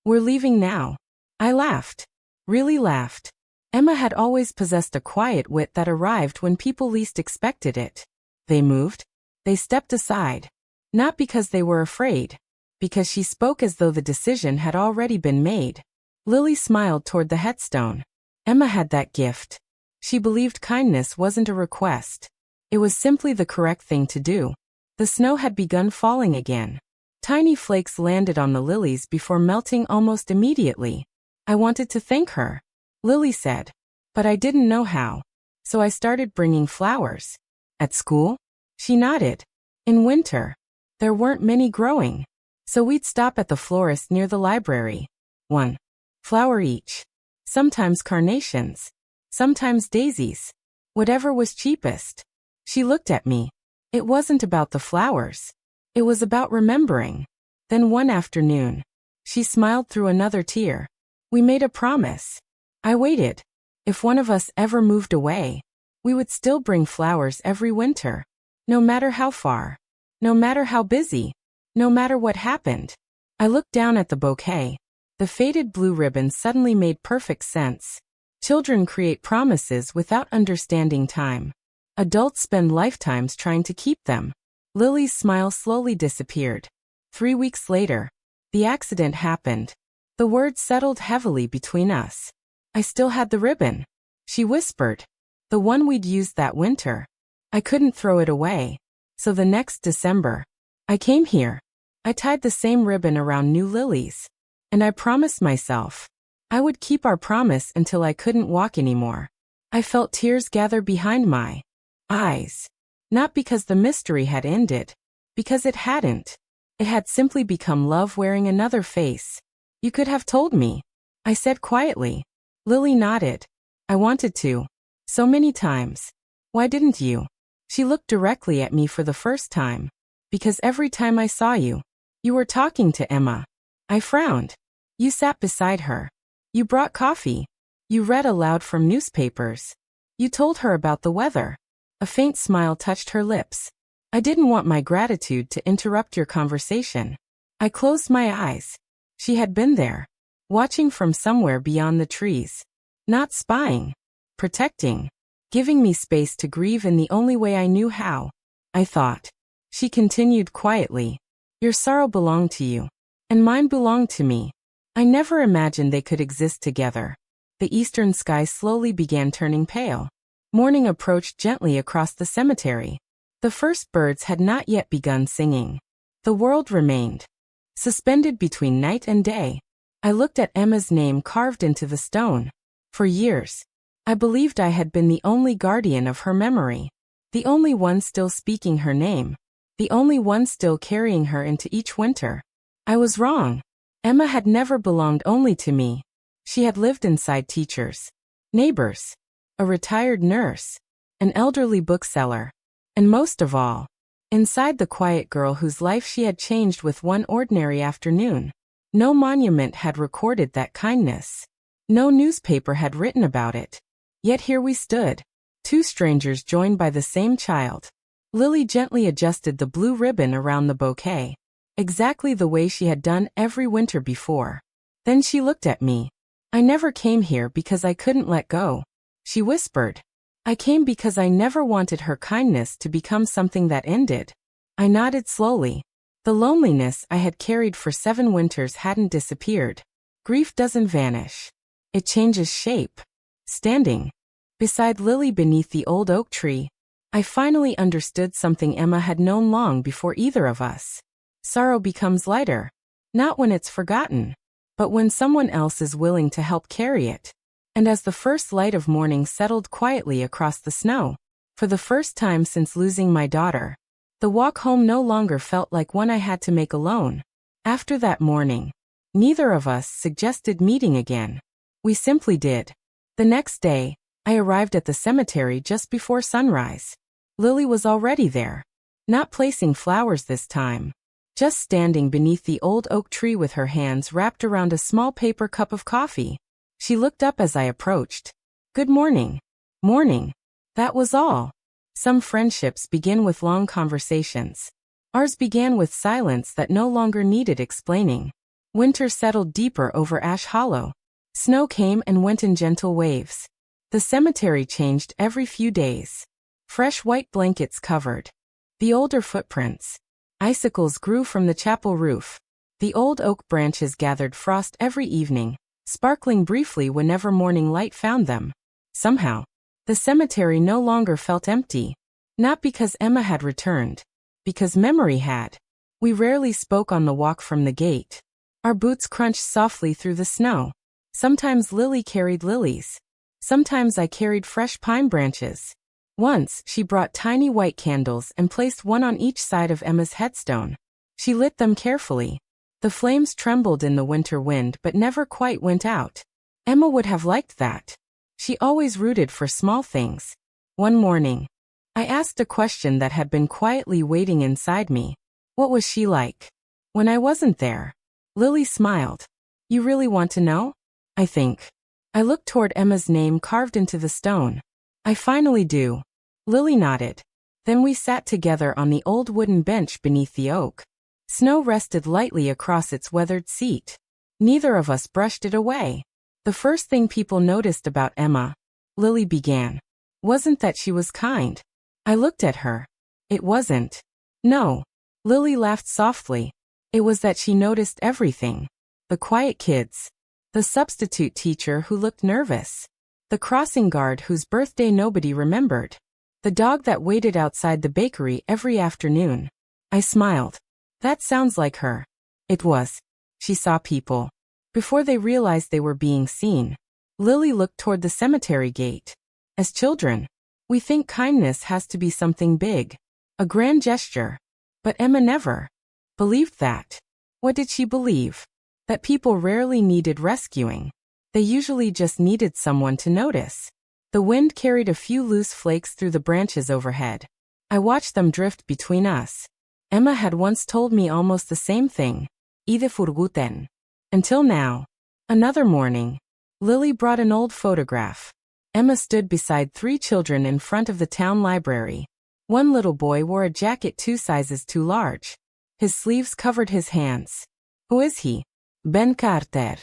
we're leaving now. I laughed. Really laughed. Emma had always possessed a quiet wit that arrived when people least expected it. They moved. They stepped aside. Not because they were afraid, because she spoke as though the decision had already been made. Lily smiled toward the headstone. Emma had that gift. She believed kindness wasn't a request. It was simply the correct thing to do. The snow had begun falling again. Tiny flakes landed on the lilies before melting almost immediately. I wanted to thank her, Lily said, but I didn't know how. So I started bringing flowers. At school? She nodded. In winter, there weren't many growing. So we'd stop at the florist near the library. 1 flower each. Sometimes carnations. Sometimes daisies. Whatever was cheapest. She looked at me. It wasn't about the flowers. It was about remembering. Then one afternoon, she smiled through another tear. We made a promise. I waited. If one of us ever moved away, we would still bring flowers every winter. No matter how far. No matter how busy. No matter what happened. I looked down at the bouquet. The faded blue ribbon suddenly made perfect sense. Children create promises without understanding time. Adults spend lifetimes trying to keep them. Lily's smile slowly disappeared. 3 weeks later, the accident happened. The words settled heavily between us. I still had the ribbon. She whispered. The one we'd used that winter. I couldn't throw it away. So the next December, I came here. I tied the same ribbon around new lilies. And I promised myself I would keep our promise until I couldn't walk anymore. I felt tears gather behind my eyes. Not because the mystery had ended. Because it hadn't. It had simply become love wearing another face. You could have told me, I said quietly. Lily nodded. I wanted to. So many times. Why didn't you? She looked directly at me for the first time. Because every time I saw you, you were talking to Emma. I frowned. You sat beside her. You brought coffee. You read aloud from newspapers. You told her about the weather. A faint smile touched her lips. I didn't want my gratitude to interrupt your conversation. I closed my eyes. She had been there, watching from somewhere beyond the trees. Not spying, protecting, giving me space to grieve in the only way I knew how. I thought. She continued quietly. Your sorrow belonged to you, and mine belonged to me. I never imagined they could exist together. The eastern sky slowly began turning pale. Morning approached gently across the cemetery. The first birds had not yet begun singing. The world remained suspended between night and day. I looked at Emma's name carved into the stone. For years, I believed I had been the only guardian of her memory, the only one still speaking her name, the only one still carrying her into each winter. I was wrong. Emma had never belonged only to me. She had lived inside teachers, neighbors, a retired nurse, an elderly bookseller, and most of all, inside the quiet girl whose life she had changed with one ordinary afternoon. No monument had recorded that kindness. No newspaper had written about it. Yet here we stood, two strangers joined by the same child. Lily gently adjusted the blue ribbon around the bouquet, exactly the way she had done every winter before. Then she looked at me. I never came here because I couldn't let go, she whispered. I came because I never wanted her kindness to become something that ended. I nodded slowly. The loneliness I had carried for 7 winters hadn't disappeared. Grief doesn't vanish. It changes shape. Standing beside Lily beneath the old oak tree, I finally understood something Emma had known long before either of us. Sorrow becomes lighter, not when it's forgotten, but when someone else is willing to help carry it. And as the first light of morning settled quietly across the snow, for the first time since losing my daughter, the walk home no longer felt like one I had to make alone. After that morning, neither of us suggested meeting again. We simply did. The next day, I arrived at the cemetery just before sunrise. Lily was already there. Not placing flowers this time. Just standing beneath the old oak tree with her hands wrapped around a small paper cup of coffee. She looked up as I approached. Good morning. Morning. That was all. Some friendships begin with long conversations. Ours began with silence that no longer needed explaining. Winter settled deeper over Ash Hollow. Snow came and went in gentle waves. The cemetery changed every few days. Fresh white blankets covered the older footprints. Icicles grew from the chapel roof. The old oak branches gathered frost every evening, sparkling briefly whenever morning light found them. Somehow, the cemetery no longer felt empty. Not because Emma had returned, because memory had. We rarely spoke on the walk from the gate. Our boots crunched softly through the snow. Sometimes Lily carried lilies. Sometimes I carried fresh pine branches. Once, she brought tiny white candles and placed one on each side of Emma's headstone. She lit them carefully. The flames trembled in the winter wind but never quite went out. Emma would have liked that. She always rooted for small things. One morning, I asked a question that had been quietly waiting inside me. What was she like when I wasn't there? Lily smiled. You really want to know? I think. I looked toward Emma's name carved into the stone. I finally do. Lily nodded. Then we sat together on the old wooden bench beneath the oak. Snow rested lightly across its weathered seat. Neither of us brushed it away. The first thing people noticed about Emma, Lily began, wasn't that she was kind. I looked at her. It wasn't. No. Lily laughed softly. It was that she noticed everything. The quiet kids. The substitute teacher who looked nervous. The crossing guard whose birthday nobody remembered. The dog that waited outside the bakery every afternoon. I smiled. That sounds like her. It was. She saw people. Before they realized they were being seen. Lily looked toward the cemetery gate. As children, we think kindness has to be something big. A grand gesture. But Emma never believed that. What did she believe? That people rarely needed rescuing. They usually just needed someone to notice. The wind carried a few loose flakes through the branches overhead. I watched them drift between us. Emma had once told me almost the same thing. Ide furguten. Until now. Another morning. Lily brought an old photograph. Emma stood beside 3 children in front of the town library. One little boy wore a jacket 2 sizes too large. His sleeves covered his hands. Who is he? Ben Carter.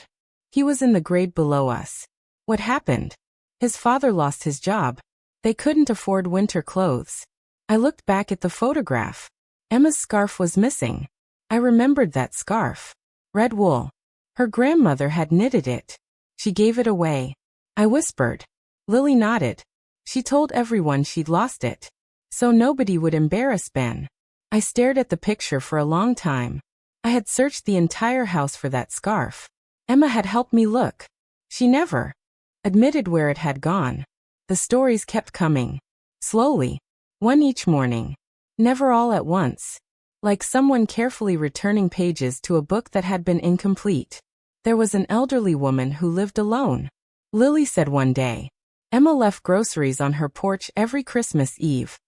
He was in the grade below us. What happened? His father lost his job. They couldn't afford winter clothes. I looked back at the photograph. Emma's scarf was missing. I remembered that scarf. Red wool. Her grandmother had knitted it. She gave it away. I whispered. Lily nodded. She told everyone she'd lost it. So nobody would embarrass Ben. I stared at the picture for a long time. I had searched the entire house for that scarf. Emma had helped me look. She never admitted where it had gone. The stories kept coming. Slowly. One each morning. Never all at once. Like someone carefully returning pages to a book that had been incomplete. There was an elderly woman who lived alone. Lily said one day. Emma left groceries on her porch every Christmas Eve.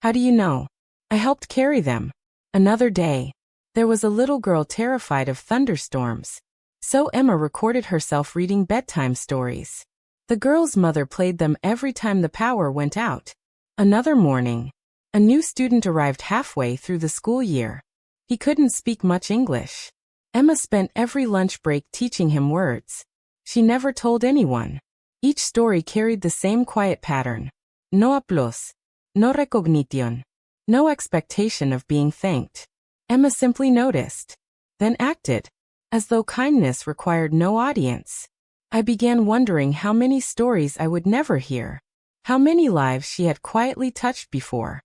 How do you know? I helped carry them. Another day. There was a little girl terrified of thunderstorms. So Emma recorded herself reading bedtime stories. The girl's mother played them every time the power went out. Another morning. A new student arrived halfway through the school year. He couldn't speak much English. Emma spent every lunch break teaching him words. She never told anyone. Each story carried the same quiet pattern. No aplausos. No recognition. No expectation of being thanked. Emma simply noticed. Then acted. As though kindness required no audience. I began wondering how many stories I would never hear. How many lives she had quietly touched before.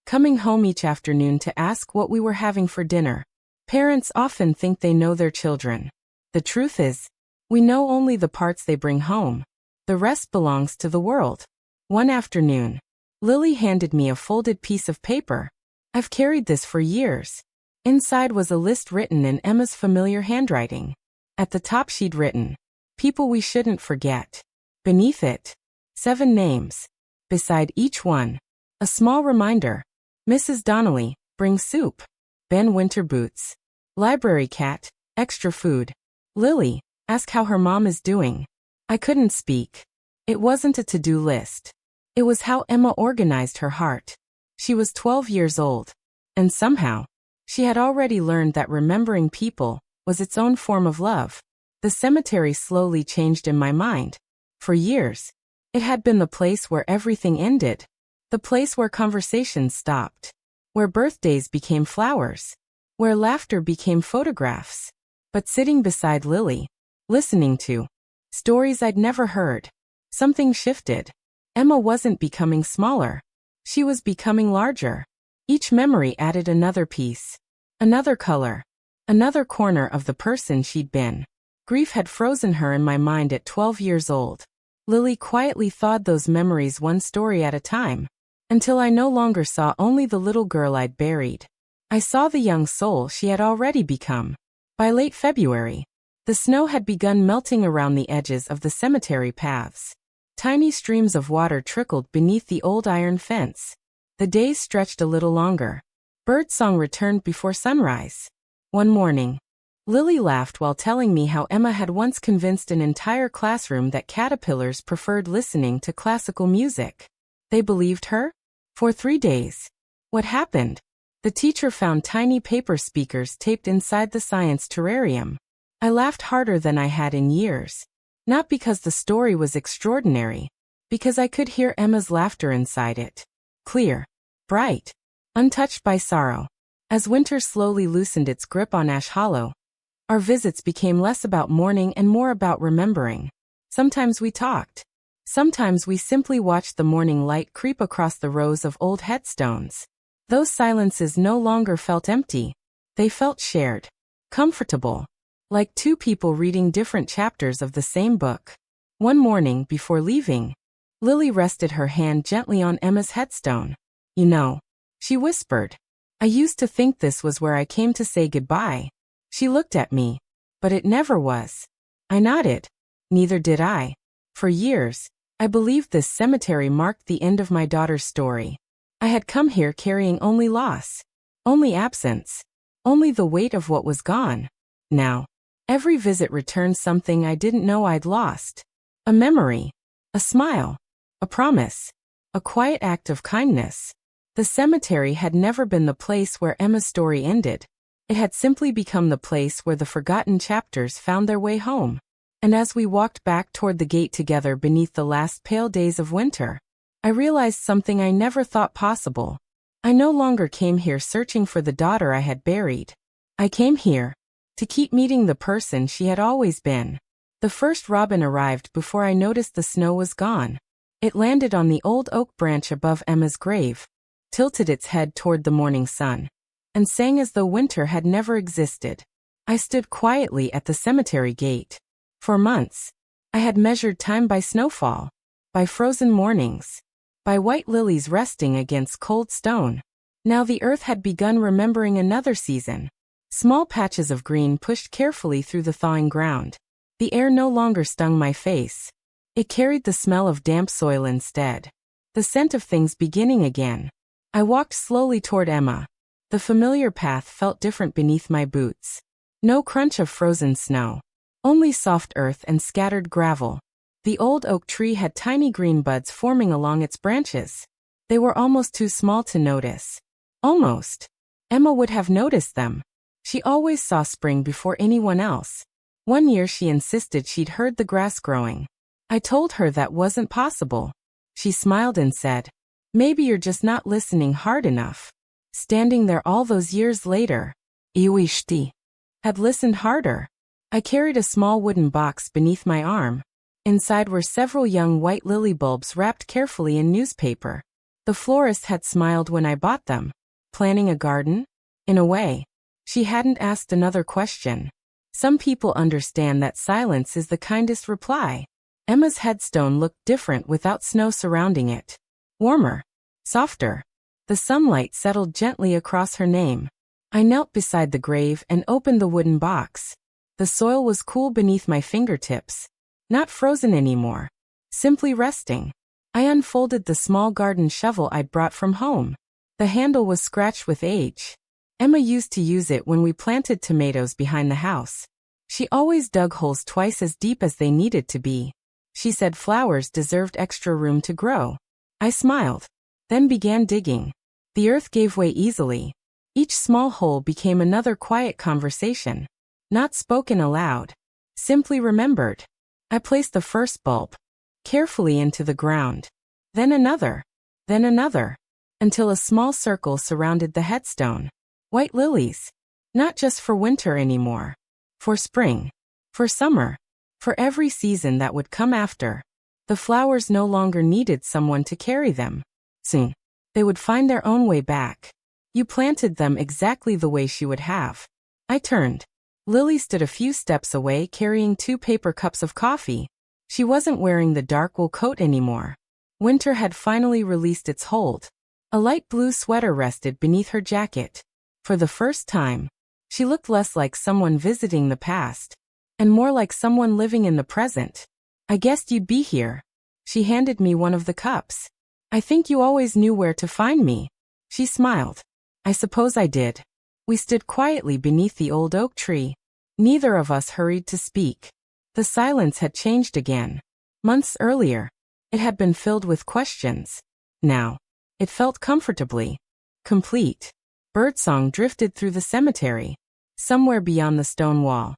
Coming home each afternoon to ask what we were having for dinner. Parents often think they know their children. The truth is, we know only the parts they bring home. The rest belongs to the world. One afternoon, Lily handed me a folded piece of paper. I've carried this for years. Inside was a list written in Emma's familiar handwriting. At the top she'd written, people we shouldn't forget. Beneath it, 7 names. Beside each one, a small reminder. Mrs. Donnelly, bring soup. Ben Winterboots. Library cat, extra food. Lily, ask how her mom is doing. I couldn't speak. It wasn't a to-do list. It was how Emma organized her heart. She was 12 years old. And somehow, she had already learned that remembering people was its own form of love. The cemetery slowly changed in my mind. For years, it had been the place where everything ended. The place where conversations stopped. Where birthdays became flowers. Where laughter became photographs. But sitting beside Lily, listening to stories I'd never heard, something shifted. Emma wasn't becoming smaller. She was becoming larger. Each memory added another piece. Another color. Another corner of the person she'd been. Grief had frozen her in my mind at 12 years old. Lily quietly thawed those memories one story at a time. Until I no longer saw only the little girl I'd buried. I saw the young soul she had already become. By late February, the snow had begun melting around the edges of the cemetery paths. Tiny streams of water trickled beneath the old iron fence. The days stretched a little longer. Birdsong returned before sunrise. One morning, Lily laughed while telling me how Emma had once convinced an entire classroom that caterpillars preferred listening to classical music. They believed her? For 3 days. What happened? The teacher found tiny paper speakers taped inside the science terrarium. I laughed harder than I had in years. Not because the story was extraordinary, because I could hear Emma's laughter inside it. Clear. Bright. Untouched by sorrow. As winter slowly loosened its grip on Ash Hollow, our visits became less about mourning and more about remembering. Sometimes we talked. Sometimes we simply watched the morning light creep across the rows of old headstones. Those silences no longer felt empty. They felt shared. Comfortable. Like 2 people reading different chapters of the same book. One morning, before leaving, Lily rested her hand gently on Emma's headstone. You know, she whispered. I used to think this was where I came to say goodbye. She looked at me. But it never was. I nodded. Neither did I. For years, I believed this cemetery marked the end of my daughter's story. I had come here carrying only loss. Only absence. Only the weight of what was gone. Now, Every visit returned something I didn't know I'd lost. A memory. A smile. A promise. A quiet act of kindness. The cemetery had never been the place where Emma's story ended. It had simply become the place where the forgotten chapters found their way home. And as we walked back toward the gate together beneath the last pale days of winter, I realized something I never thought possible. I no longer came here searching for the daughter I had buried. I came here to keep meeting the person she had always been. The first robin arrived before I noticed the snow was gone. It landed on the old oak branch above Emma's grave, tilted its head toward the morning sun, and sang as though winter had never existed. I stood quietly at the cemetery gate. For months, I had measured time by snowfall, by frozen mornings, by white lilies resting against cold stone. Now the earth had begun remembering another season. Small patches of green pushed carefully through the thawing ground. The air no longer stung my face. It carried the smell of damp soil instead. The scent of things beginning again. I walked slowly toward Emma. The familiar path felt different beneath my boots. No crunch of frozen snow. Only soft earth and scattered gravel. The old oak tree had tiny green buds forming along its branches. They were almost too small to notice. Almost. Emma would have noticed them. She always saw spring before anyone else. One year she insisted she'd heard the grass growing. I told her that wasn't possible. She smiled and said, "Maybe you're just not listening hard enough." Standing there all those years later, Iwishti had listened harder. I carried a small wooden box beneath my arm. Inside were several young white lily bulbs wrapped carefully in newspaper. The florist had smiled when I bought them. Planning a garden? In a way. She hadn't asked another question. Some people understand that silence is the kindest reply. Emma's headstone looked different without snow surrounding it. Warmer. Softer. The sunlight settled gently across her name. I knelt beside the grave and opened the wooden box. The soil was cool beneath my fingertips. Not frozen anymore. Simply resting. I unfolded the small garden shovel I'd brought from home. The handle was scratched with age. Emma used to use it when we planted tomatoes behind the house. She always dug holes twice as deep as they needed to be. She said flowers deserved extra room to grow. I smiled, then began digging. The earth gave way easily. Each small hole became another quiet conversation. Not spoken aloud. Simply remembered. I placed the first bulb carefully into the ground. Then another. Then another. Until a small circle surrounded the headstone. White lilies. Not just for winter anymore. For spring. For summer. For every season that would come after. The flowers no longer needed someone to carry them. Soon, they would find their own way back. You planted them exactly the way she would have. I turned. Lily stood a few steps away carrying 2 paper cups of coffee. She wasn't wearing the dark wool coat anymore. Winter had finally released its hold. A light blue sweater rested beneath her jacket. For the first time, she looked less like someone visiting the past, and more like someone living in the present. "I guessed you'd be here." She handed me one of the cups. "I think you always knew where to find me." She smiled. "I suppose I did." We stood quietly beneath the old oak tree. Neither of us hurried to speak. The silence had changed again. Months earlier, it had been filled with questions. Now, it felt comfortably complete. Birdsong drifted through the cemetery, somewhere beyond the stone wall.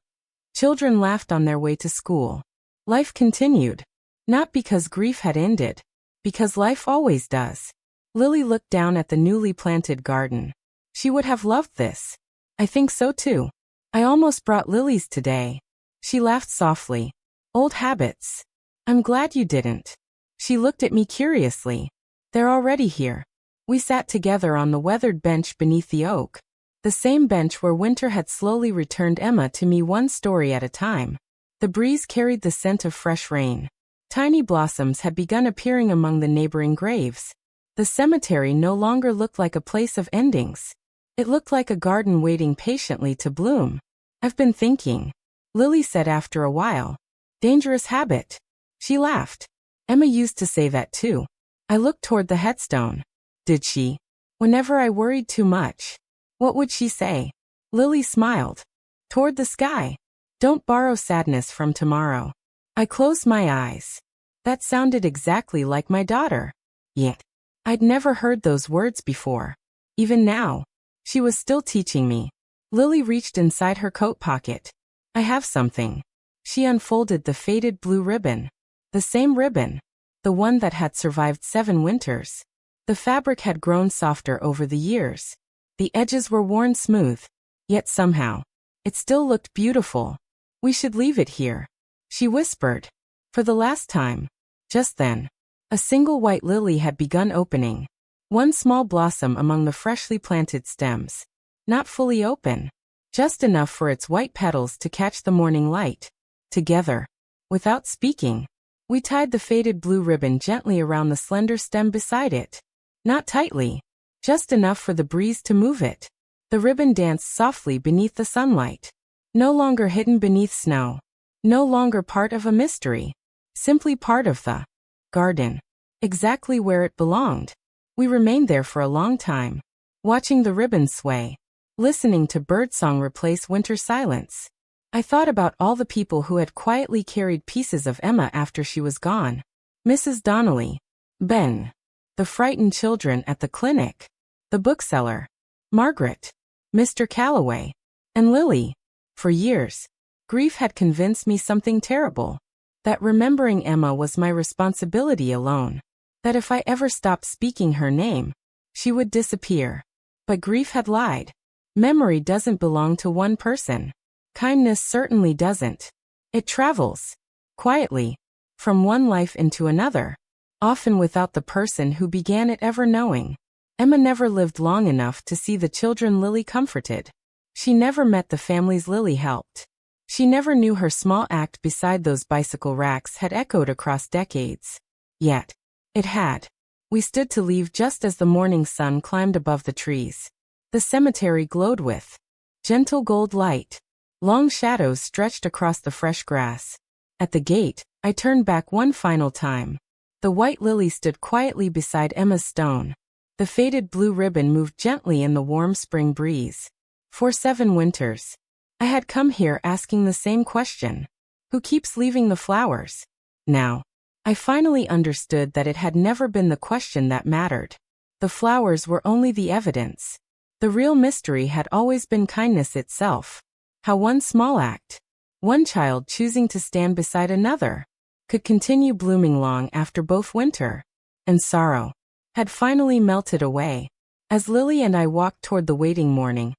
Children laughed on their way to school. Life continued. Not because grief had ended, because life always does. Lily looked down at the newly planted garden. She would have loved this. I think so too. I almost brought lilies today. She laughed softly. Old habits. I'm glad you didn't. She looked at me curiously. They're already here. We sat together on the weathered bench beneath the oak. The same bench where winter had slowly returned Emma to me one story at a time. The breeze carried the scent of fresh rain. Tiny blossoms had begun appearing among the neighboring graves. The cemetery no longer looked like a place of endings. It looked like a garden waiting patiently to bloom. "I've been thinking," Lily said after a while. "Dangerous habit." She laughed. Emma used to say that too. I looked toward the headstone. Did she? Whenever I worried too much. What would she say? Lily smiled. Toward the sky. Don't borrow sadness from tomorrow. I closed my eyes. That sounded exactly like my daughter. Yet, I'd never heard those words before. Even now, she was still teaching me. Lily reached inside her coat pocket. I have something. She unfolded the faded blue ribbon. The same ribbon. The one that had survived 7 winters. The fabric had grown softer over the years. The edges were worn smooth. Yet somehow, it still looked beautiful. We should leave it here, she whispered. For the last time. Just then, a single white lily had begun opening. One small blossom among the freshly planted stems. Not fully open. Just enough for its white petals to catch the morning light. Together, without speaking, we tied the faded blue ribbon gently around the slender stem beside it. Not tightly, just enough for the breeze to move it. The ribbon danced softly beneath the sunlight. No longer hidden beneath snow. No longer part of a mystery. Simply part of the garden. Exactly where it belonged. We remained there for a long time, watching the ribbon sway, listening to birdsong replace winter silence. I thought about all the people who had quietly carried pieces of Emma after she was gone. Mrs. Donnelly, Ben, the frightened children at the clinic, the bookseller, Margaret, Mr. Calloway, and Lily. For years, grief had convinced me something terrible. That remembering Emma was my responsibility alone. That if I ever stopped speaking her name, she would disappear. But grief had lied. Memory doesn't belong to one person. Kindness certainly doesn't. It travels, quietly, from one life into another, often without the person who began it ever knowing. Emma never lived long enough to see the children Lily comforted. She never met the families Lily helped. She never knew her small act beside those bicycle racks had echoed across decades. Yet, it had. We stood to leave just as the morning sun climbed above the trees. The cemetery glowed with gentle gold light. Long shadows stretched across the fresh grass. At the gate, I turned back one final time. The white lily stood quietly beside Emma's stone. The faded blue ribbon moved gently in the warm spring breeze. For 7 winters, I had come here asking the same question. Who keeps leaving the flowers? Now, I finally understood that it had never been the question that mattered. The flowers were only the evidence. The real mystery had always been kindness itself. How one small act, one child choosing to stand beside another, could continue blooming long after both winter and sorrow had finally melted away. As Lily and I walked toward the waiting morning,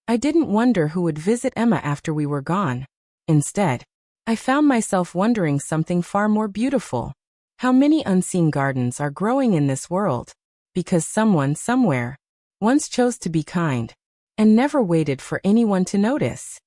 I didn't wonder who would visit Emma after we were gone. Instead, I found myself wondering something far more beautiful. How many unseen gardens are growing in this world, because someone somewhere once chose to be kind and never waited for anyone to notice.